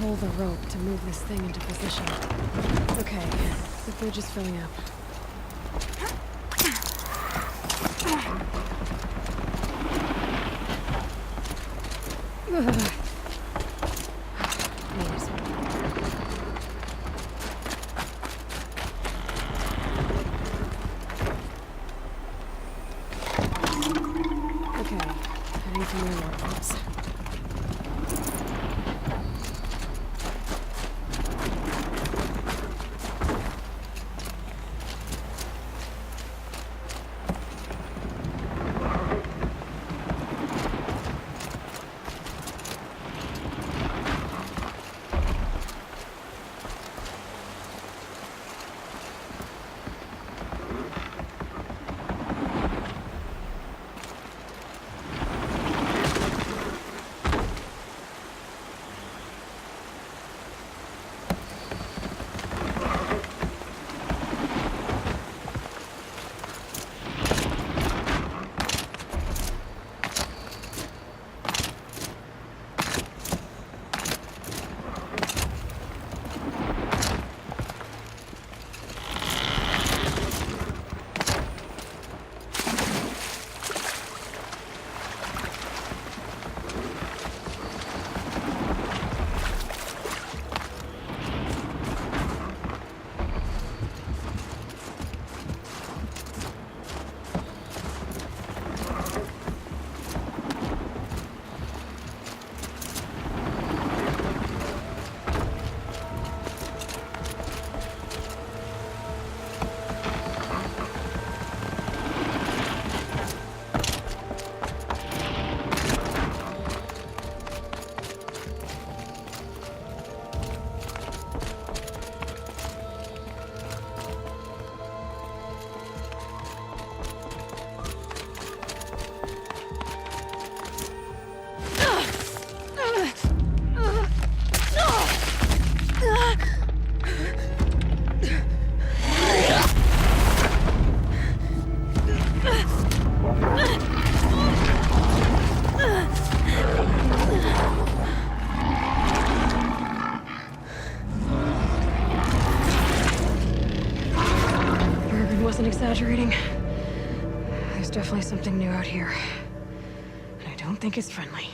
Speaker 2: pull the rope to move this thing into position. Okay, the bridge is filling up. Ugh. Okay, heading to my waterfalls. Wasn't exaggerating. There's definitely something new out here. And I don't think it's friendly.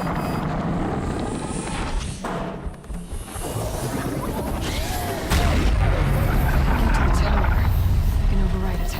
Speaker 2: To the tower. I can override it.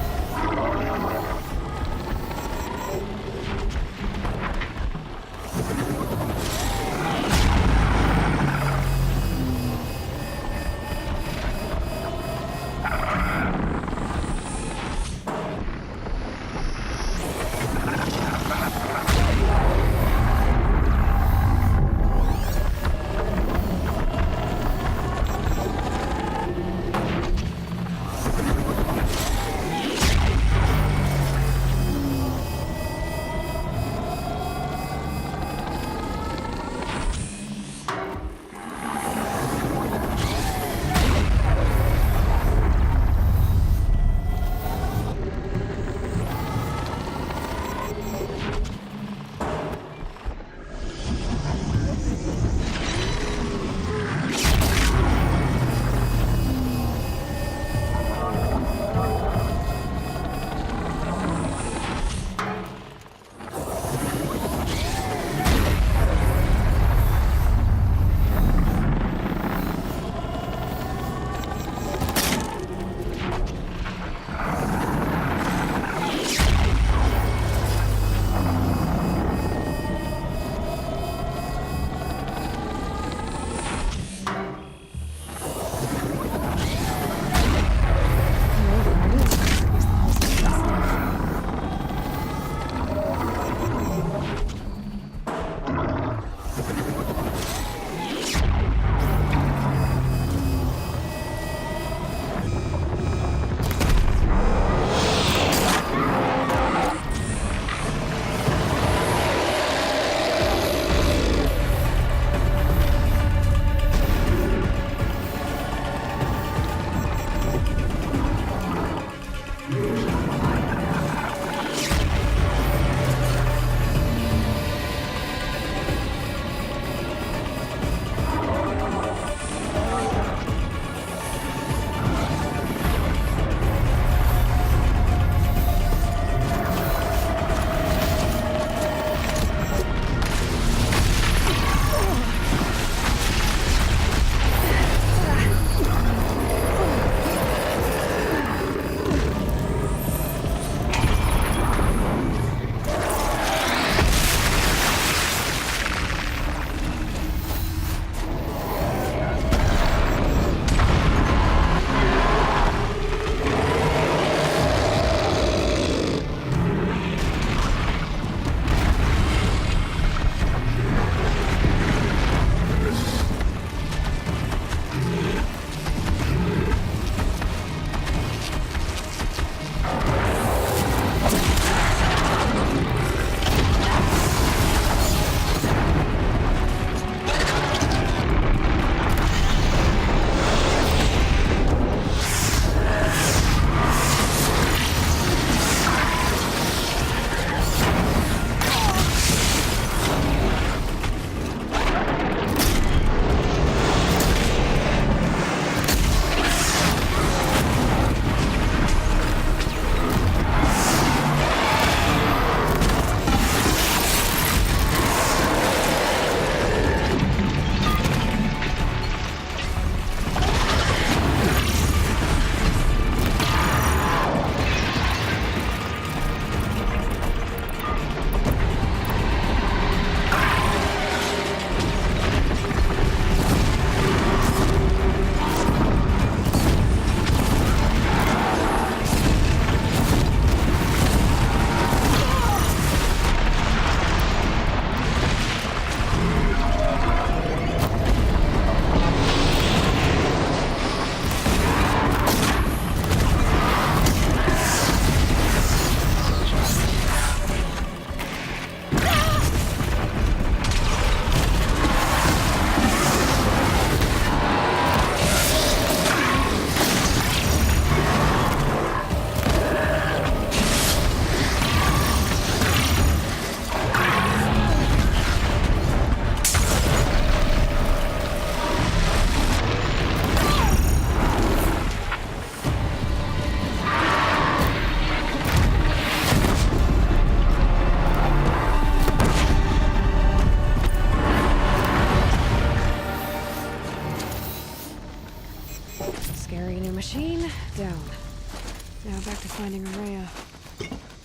Speaker 2: finding Rhea.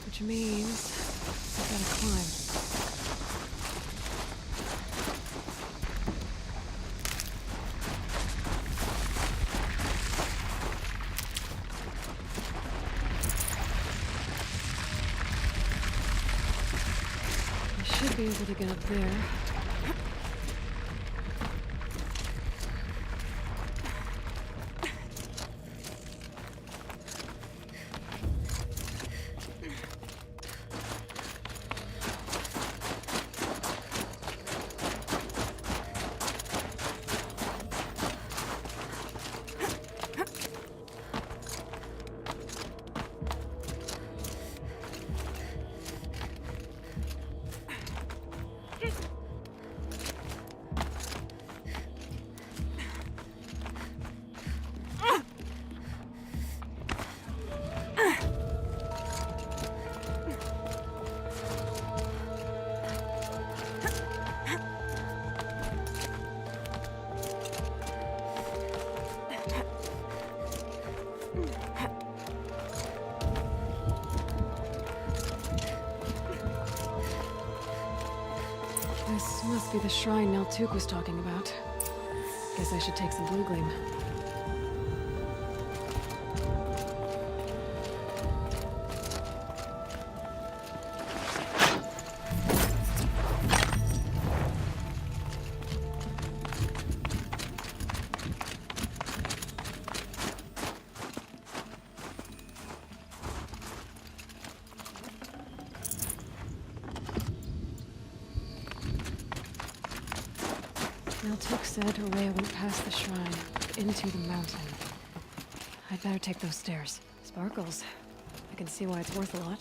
Speaker 2: Which means I gotta climb. I should be able to get up there. This must be the shrine Neltuk was talking about. Guess I should take some blue gleam. Neltuk said Rhea went past the shrine, into the mountain. I'd better take those stairs. Sparkles. I can see why it's worth a lot.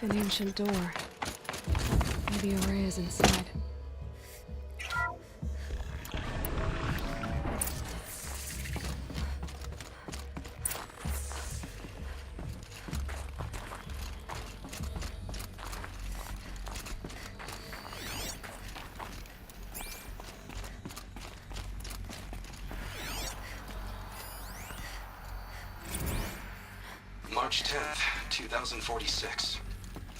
Speaker 2: An ancient door. Maybe Rhea is inside.
Speaker 14: March 10th, 2046.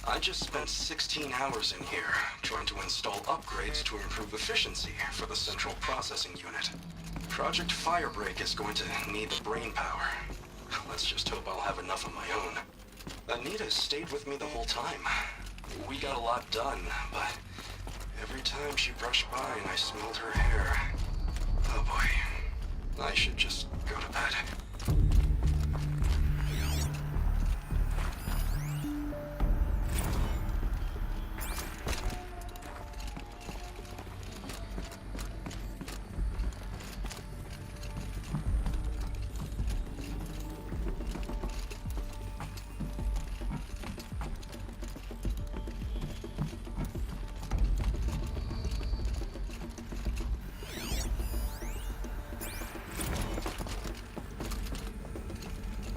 Speaker 14: I just spent 16 hours in here, trying to install upgrades to improve efficiency for the central processing unit. Project Firebreak is going to need the brain power. Let's just hope I'll have enough of my own. Anita stayed with me the whole time. We got a lot done, but every time she brushed by and I smelled her hair... Oh boy. I should just go to bed.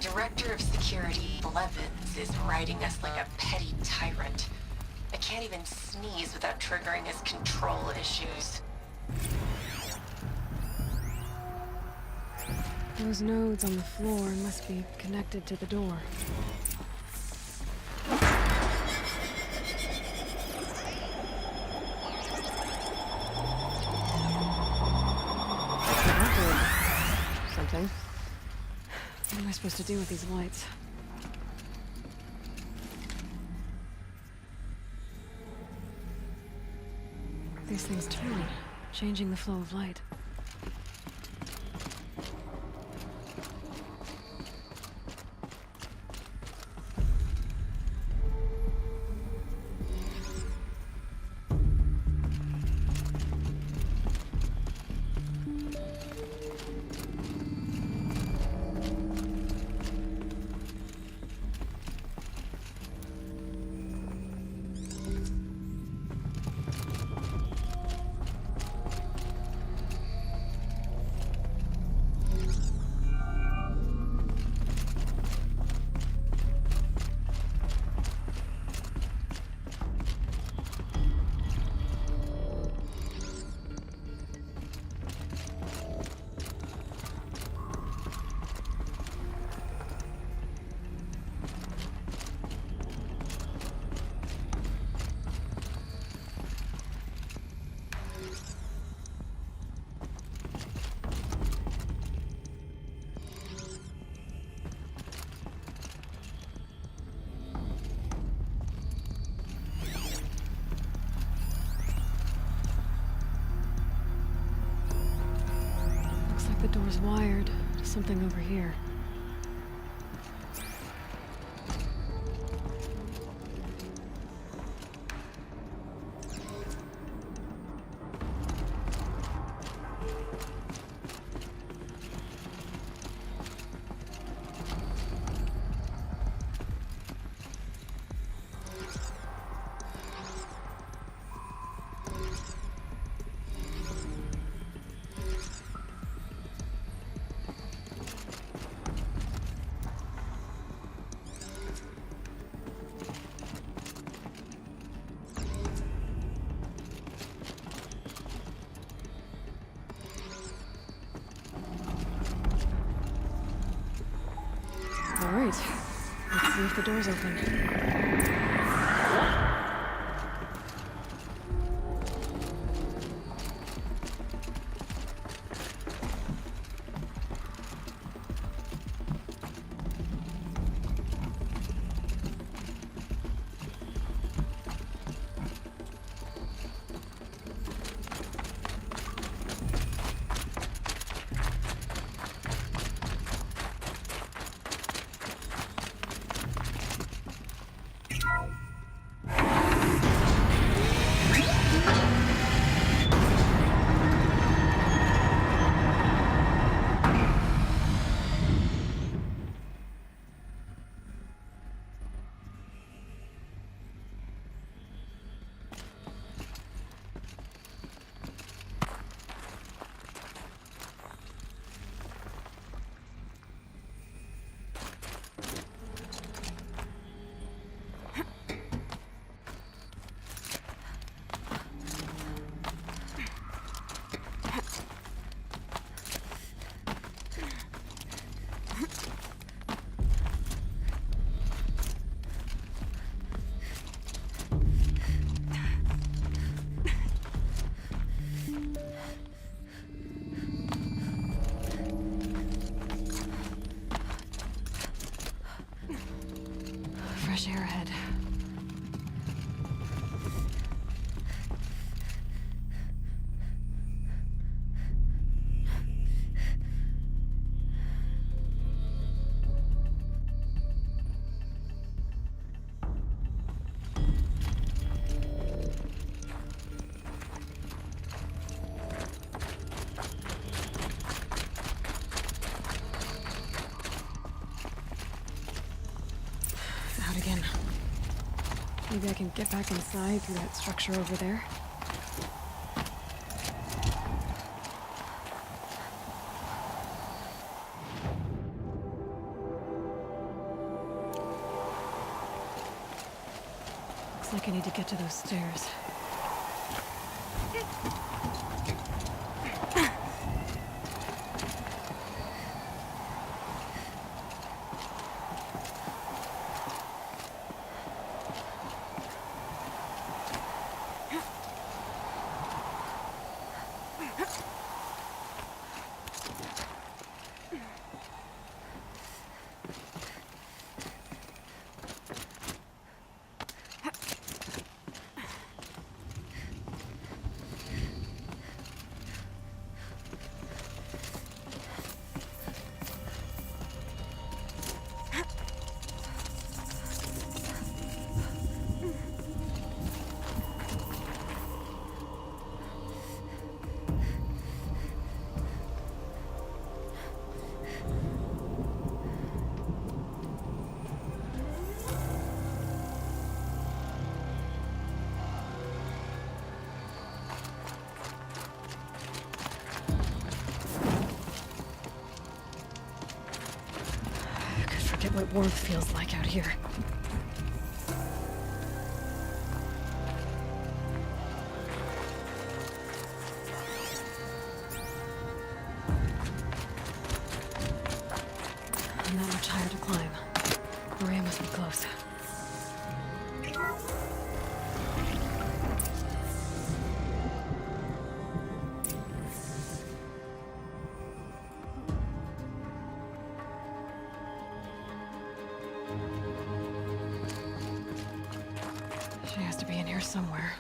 Speaker 1: Director of Security Blevins is riding us like a petty tyrant. I can't even sneeze without triggering his control issues.
Speaker 2: Those nodes on the floor must be connected to the door. Something. What am I supposed to do with these lights? These things turn, changing the flow of light. The door's wired to something over here. All right, let's see if the door's open. Fresh air ahead. Out again. Maybe I can get back inside through that structure over there. Looks like I need to get to those stairs. Forget what warmth feels like out here. Not much higher to climb. Maria must be close. She has to be in here somewhere.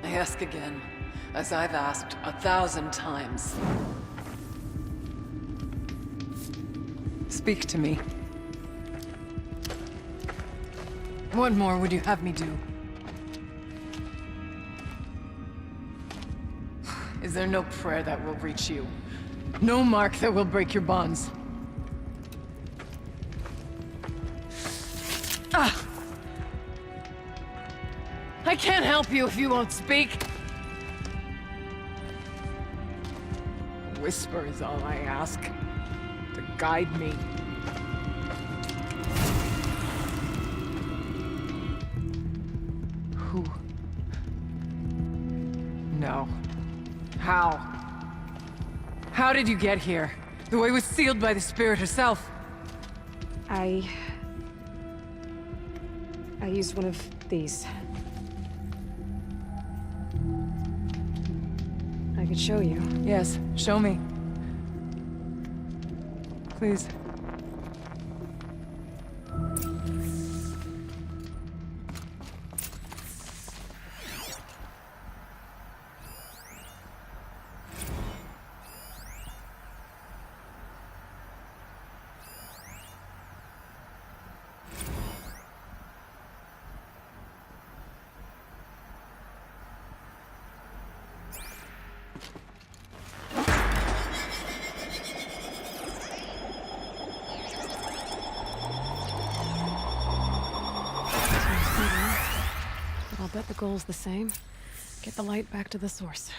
Speaker 15: I ask again, as I've asked 1,000 times. Speak to me. What more would you have me do? Is there no prayer that will reach you? No mark that will break your bonds? Ah! I can't help you if you won't speak! A whisper is all I ask. To guide me. Who? No. How? How did you get here? The way was sealed by the Spirit herself.
Speaker 2: I used one of these. I could show you.
Speaker 15: Yes, show me. Please.
Speaker 2: But I'll bet the goal's the same. Get the light back to the source.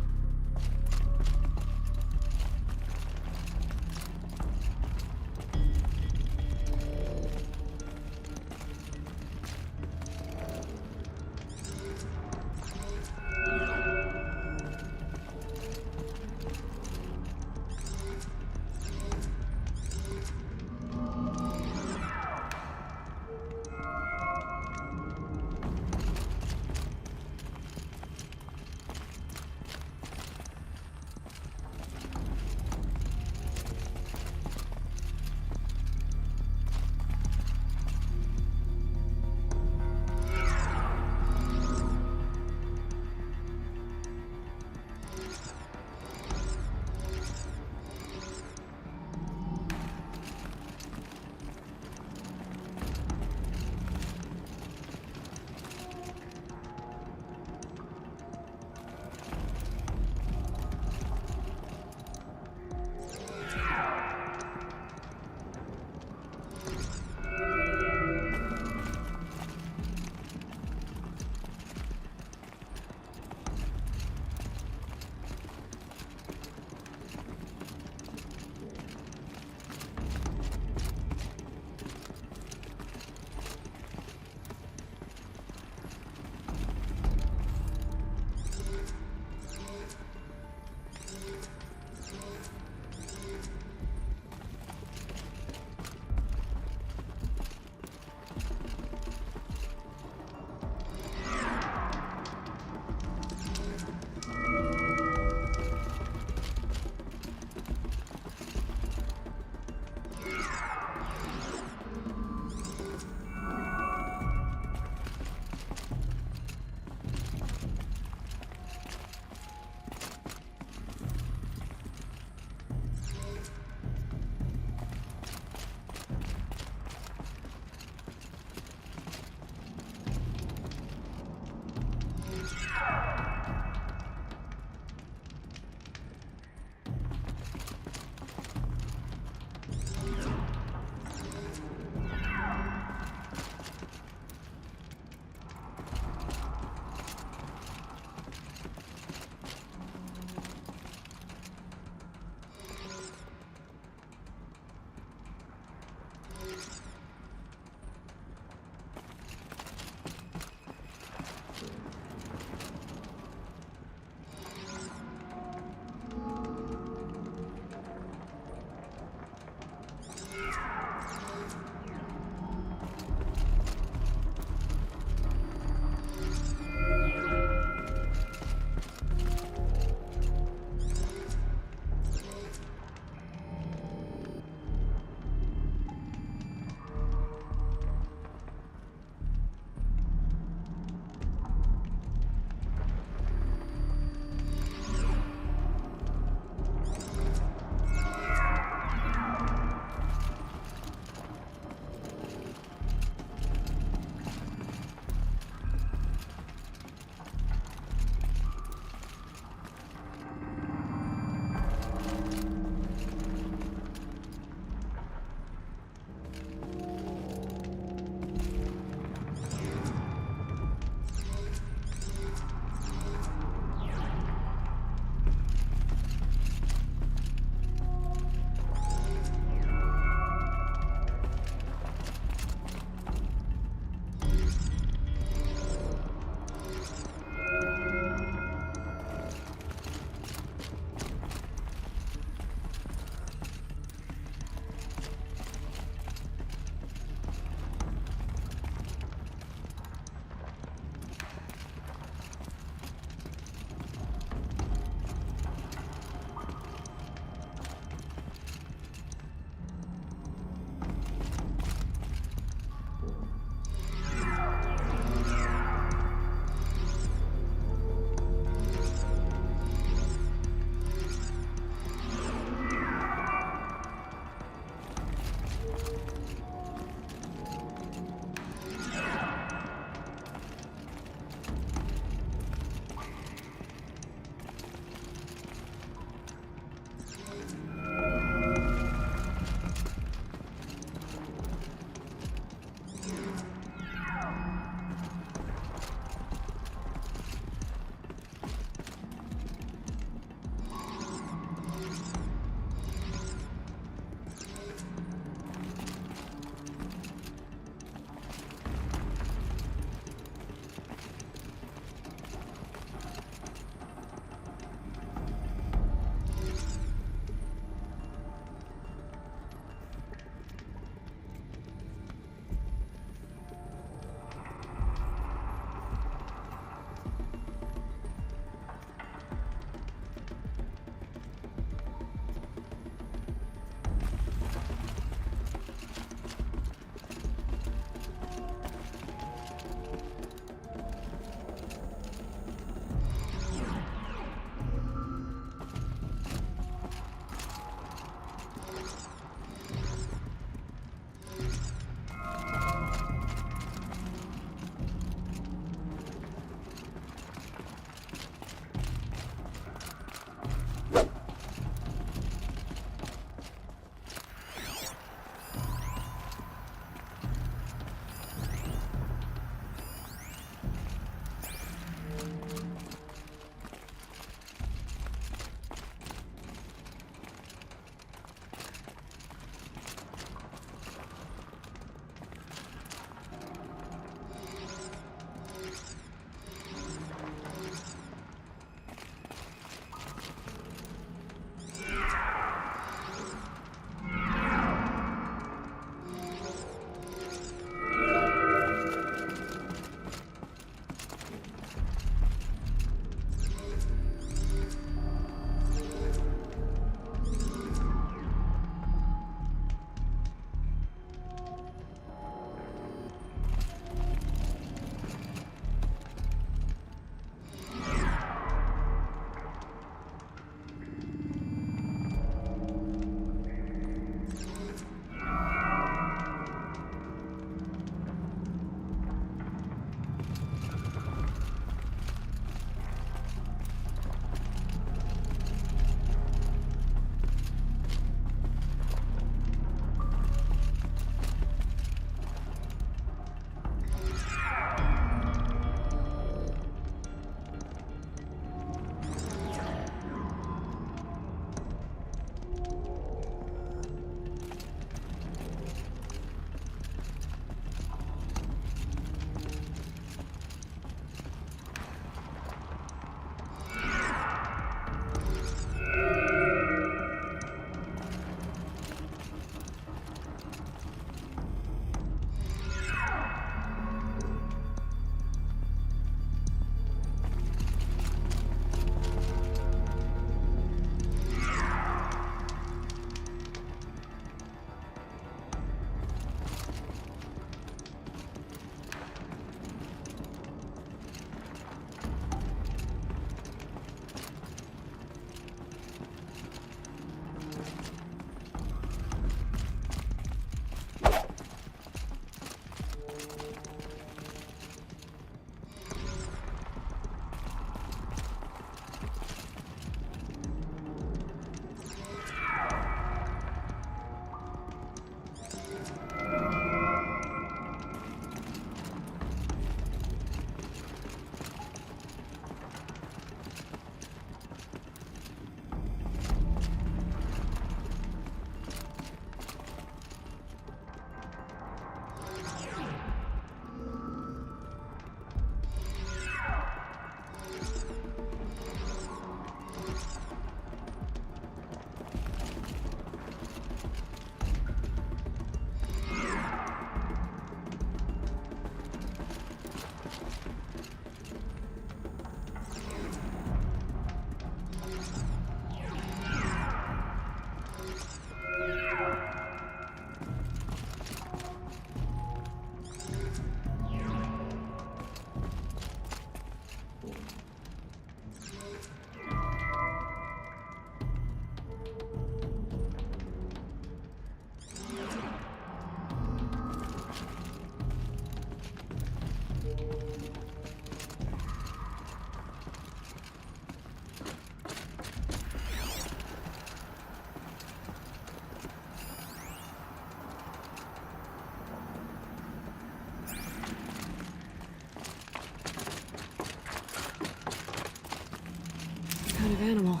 Speaker 2: kind of animal.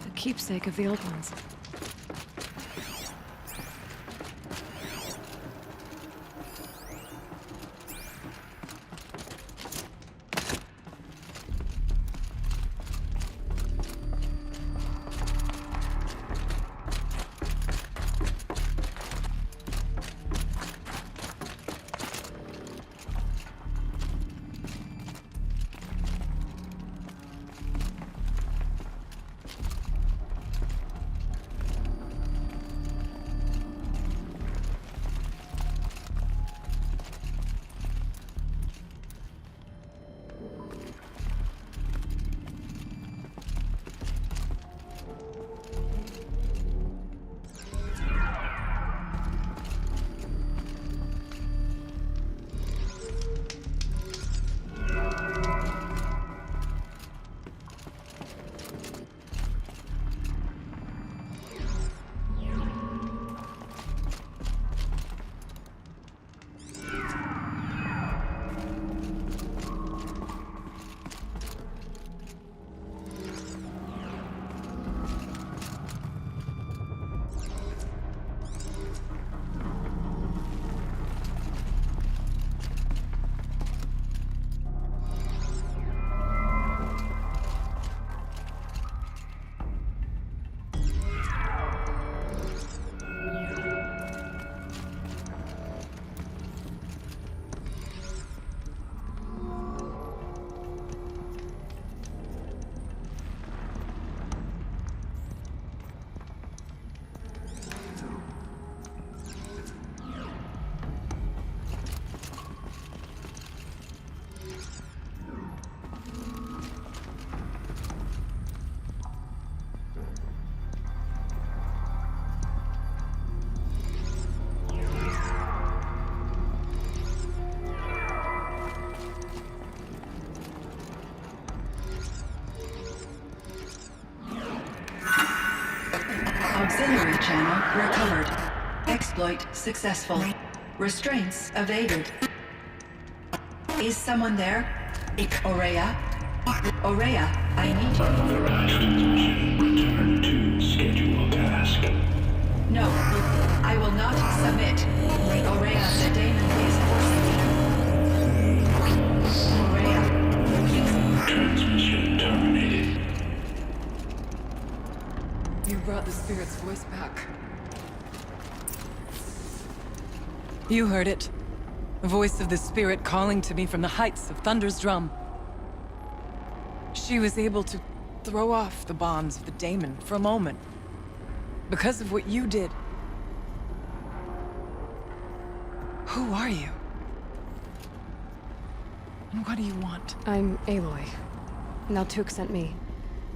Speaker 2: A keepsake of the Old Ones.
Speaker 16: Auxiliary channel recovered. Exploit successful. Restraints evaded. Is someone there? Aurea? Aurea, I need you. Return to scheduled task. No, I will not submit. Aurea, the daemon is forcing me. Aurea. Transmission terminated.
Speaker 15: You brought the spirit's voice back. You heard it. The voice of the spirit calling to me from the heights of Thunder's drum. She was able to throw off the bonds of the daemon for a moment. Because of what you did. Who are you? And what do you want?
Speaker 2: I'm Aloy. Naltuk sent me.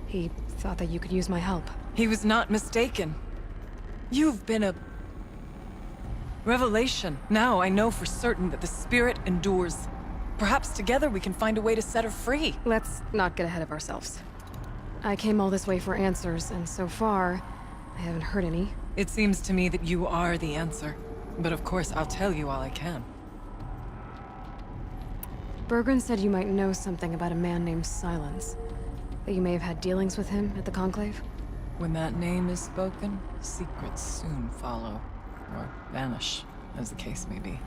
Speaker 2: He thought that you could use my help.
Speaker 15: He was not mistaken. You've been a revelation. Now I know for certain that the spirit endures. Perhaps together we can find a way to set her free.
Speaker 2: Let's not get ahead of ourselves. I came all this way for answers, and so far, I haven't heard any.
Speaker 15: It seems to me that you are the answer. But of course, I'll tell you all I can.
Speaker 2: Bergren said you might know something about a man named Silence. That you may have had dealings with him at the Conclave?
Speaker 15: When that name is spoken, secrets soon follow. Or vanish, as the case may be.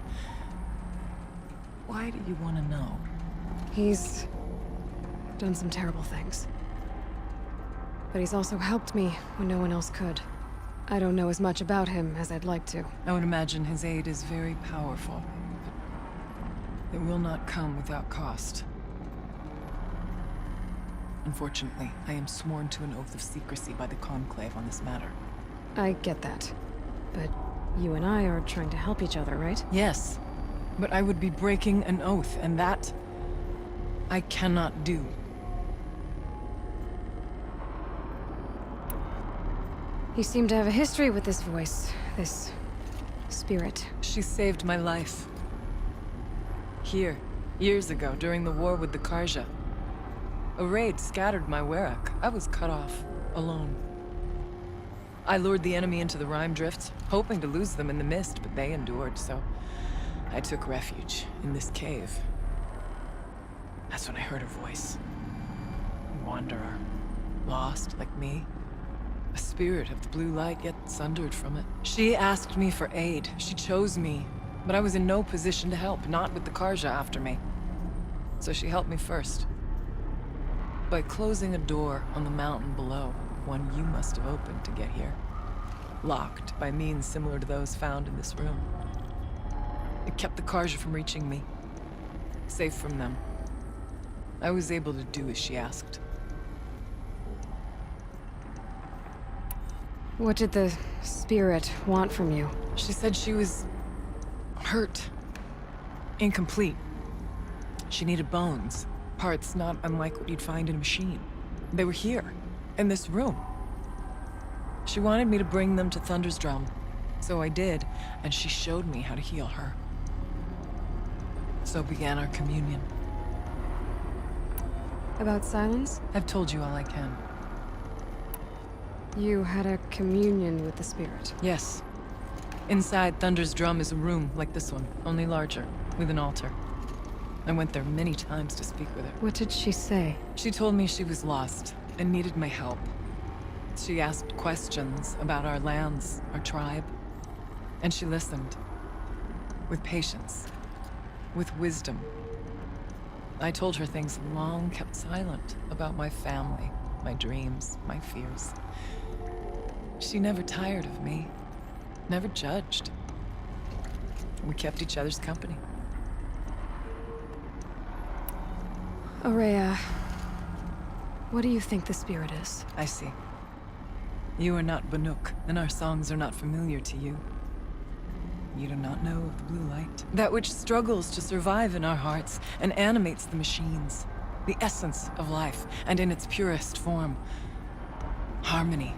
Speaker 15: Why do you want to know?
Speaker 2: He's done some terrible things. But he's also helped me when no one else could. I don't know as much about him as I'd like to.
Speaker 15: I would imagine his aid is very powerful, but it will not come without cost. Unfortunately, I am sworn to an oath of secrecy by the Conclave on this matter.
Speaker 2: I get that. But you and I are trying to help each other, right?
Speaker 15: Yes, but I would be breaking an oath, and that I cannot do.
Speaker 2: You seem to have a history with this voice, this spirit.
Speaker 15: She saved my life. Here, years ago, during the war with the Karja. A raid scattered my Werak. I was cut off, alone. I lured the enemy into the Rime Drift, hoping to lose them in the mist, but they endured, so I took refuge in this cave. That's when I heard her voice. Wanderer. lost like me. A spirit of the blue light, yet sundered from it. She asked me for aid. She chose me, but I was in no position to help, not with the Karja after me. So she helped me first. By closing a door on the mountain below, one you must have opened to get here. Locked by means similar to those found in this room. It kept the Karja from reaching me. Safe from them. I was able to do as she asked.
Speaker 2: What did the spirit want from you?
Speaker 15: She said she was hurt. Incomplete. She needed bones. Parts not unlike what you'd find in a machine. They were here, in this room. She wanted me to bring them to Thunder's Drum. So I did, and she showed me how to heal her. So began our communion.
Speaker 2: About silence?
Speaker 15: I've told you all I can.
Speaker 2: You had a communion with the spirit?
Speaker 15: Yes. Inside Thunder's Drum is a room like this one, only larger, with an altar. I went there many times to speak with her.
Speaker 2: What did she say?
Speaker 15: She told me she was lost and needed my help. She asked questions about our lands, our tribe, and she listened. With patience. With wisdom. I told her things long kept silent about my family, my dreams, my fears. She never tired of me, never judged. We kept each other's company.
Speaker 2: Aurea, what do you think the spirit is?
Speaker 15: I see. You are not Banuk, and our songs are not familiar to you. You do not know of the blue light. That which struggles to survive in our hearts and animates the machines. The essence of life, and in its purest form. Harmony.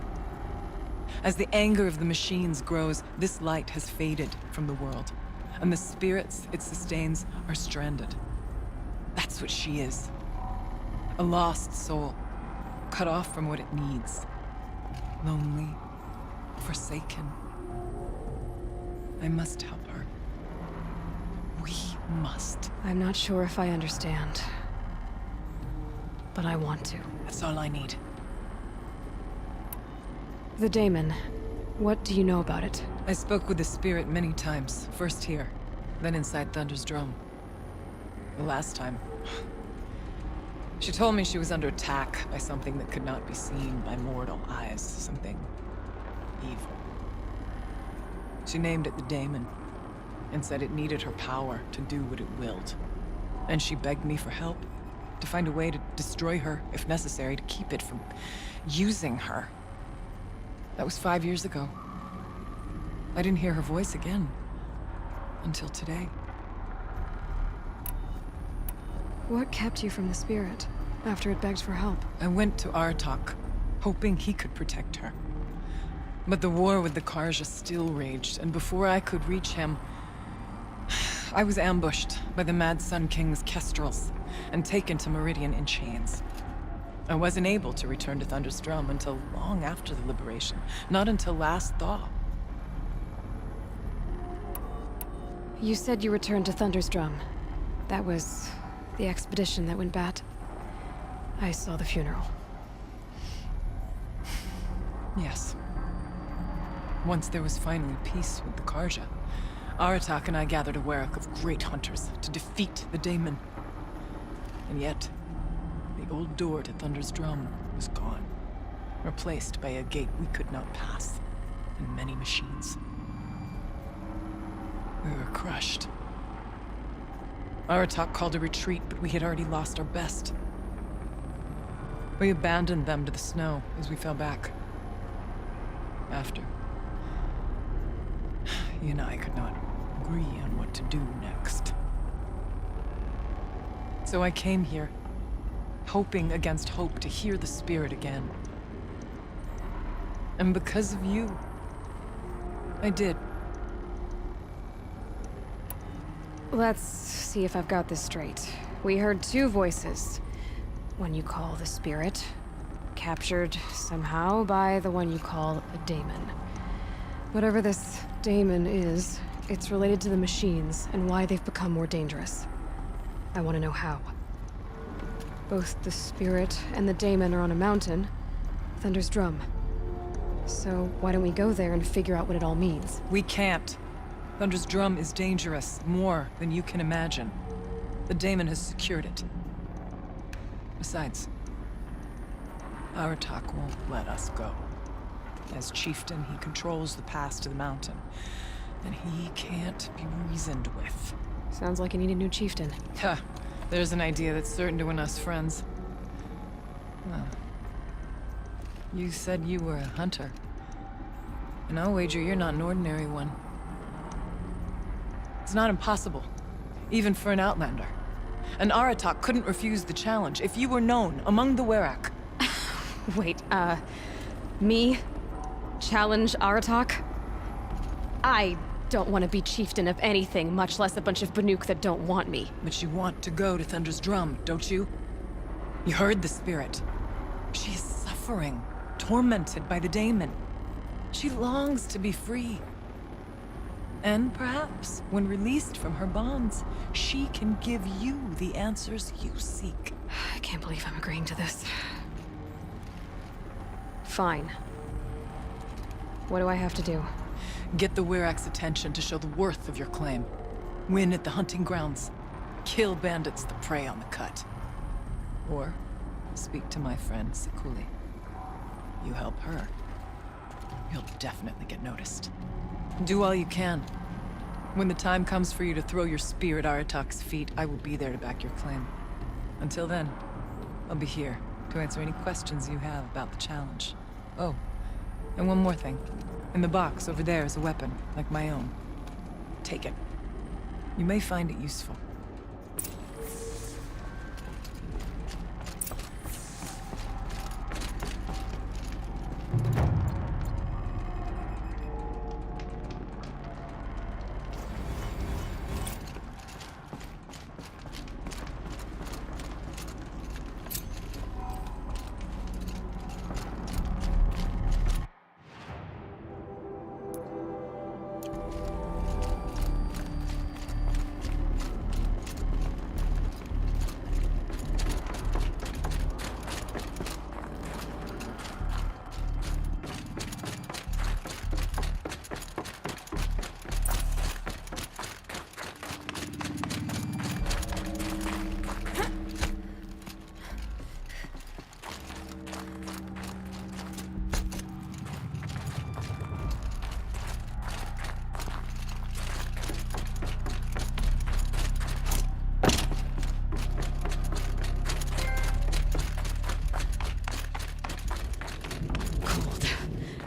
Speaker 15: As the anger of the machines grows, this light has faded from the world, and the spirits it sustains are stranded. That's what she is. A lost soul, cut off from what it needs. Lonely, forsaken. I must help her. We must.
Speaker 2: I'm not sure if I understand, but I want to.
Speaker 15: That's all I need.
Speaker 2: The daemon. What do you know about it?
Speaker 15: I spoke with the spirit many times. First here, then inside Thunder's Drum. The last time, she told me she was under attack by something that could not be seen by mortal eyes. Something evil. She named it the daemon, and said it needed her power to do what it willed. And she begged me for help, to find a way to destroy her, if necessary, to keep it from using her. That was 5 years ago. I didn't hear her voice again, until today.
Speaker 2: What kept you from the spirit, after it begged for help?
Speaker 15: I went to Artok, hoping he could protect her. But the war with the Karja still raged, and before I could reach him, I was ambushed by the Mad Sun King's kestrels, and taken to Meridian in chains. I wasn't able to return to Thunder's Drum until long after the liberation, not until last thaw.
Speaker 2: You said you returned to Thunder's Drum. That was the expedition that went bad. I saw the funeral.
Speaker 15: Yes. Once there was finally peace with the Karja, Aratak and I gathered a werak of great hunters to defeat the daemon. And yet, the old door to Thunder's Drum was gone, replaced by a gate we could not pass, and many machines. We were crushed. Aratak called a retreat, but we had already lost our best. We abandoned them to the snow as we fell back. After, he and I could not agree on what to do next. So I came here, hoping against hope to hear the spirit again. And because of you, I did.
Speaker 2: Let's see if I've got this straight. We heard two voices. One you call the spirit, captured somehow by the one you call a daemon. Whatever this daemon is, it's related to the machines and why they've become more dangerous. I want to know how. Both the spirit and the daemon are on a mountain, Thunder's drum. So why don't we go there and figure out what it all means?
Speaker 15: We can't. Thunder's drum is dangerous, more than you can imagine. The daemon has secured it. Besides, Aratak won't let us go. As chieftain, he controls the pass to the mountain, and he can't be reasoned with.
Speaker 2: Sounds like you need a new chieftain.
Speaker 15: Huh. There's an idea that's certain to win us friends. Well, you said you were a hunter. And I'll wager you're not an ordinary one. It's not impossible, even for an outlander. An Aratak couldn't refuse the challenge if you were known among the Werak.
Speaker 2: Wait, me? Challenge Aratak? I don't want to be chieftain of anything, much less a bunch of Banuk that don't want me.
Speaker 15: But you want to go to Thunder's drum, don't you? You heard the spirit. She is suffering, tormented by the daemon. She longs to be free. And perhaps, when released from her bonds, she can give you the answers you seek.
Speaker 2: I can't believe I'm agreeing to this. Fine. What do I have to do?
Speaker 15: Get the Werak's attention to show the worth of your claim. Win at the hunting grounds. Kill bandits that prey on the cut. Or speak to my friend Sekuli. You help her, you'll definitely get noticed. Do all you can. When the time comes for you to throw your spear at Aratak's feet, I will be there to back your claim. Until then, I'll be here to answer any questions you have about the challenge. Oh, and one more thing. In the box over there is a weapon, like my own. Take it. You may find it useful.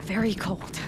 Speaker 2: Very cold.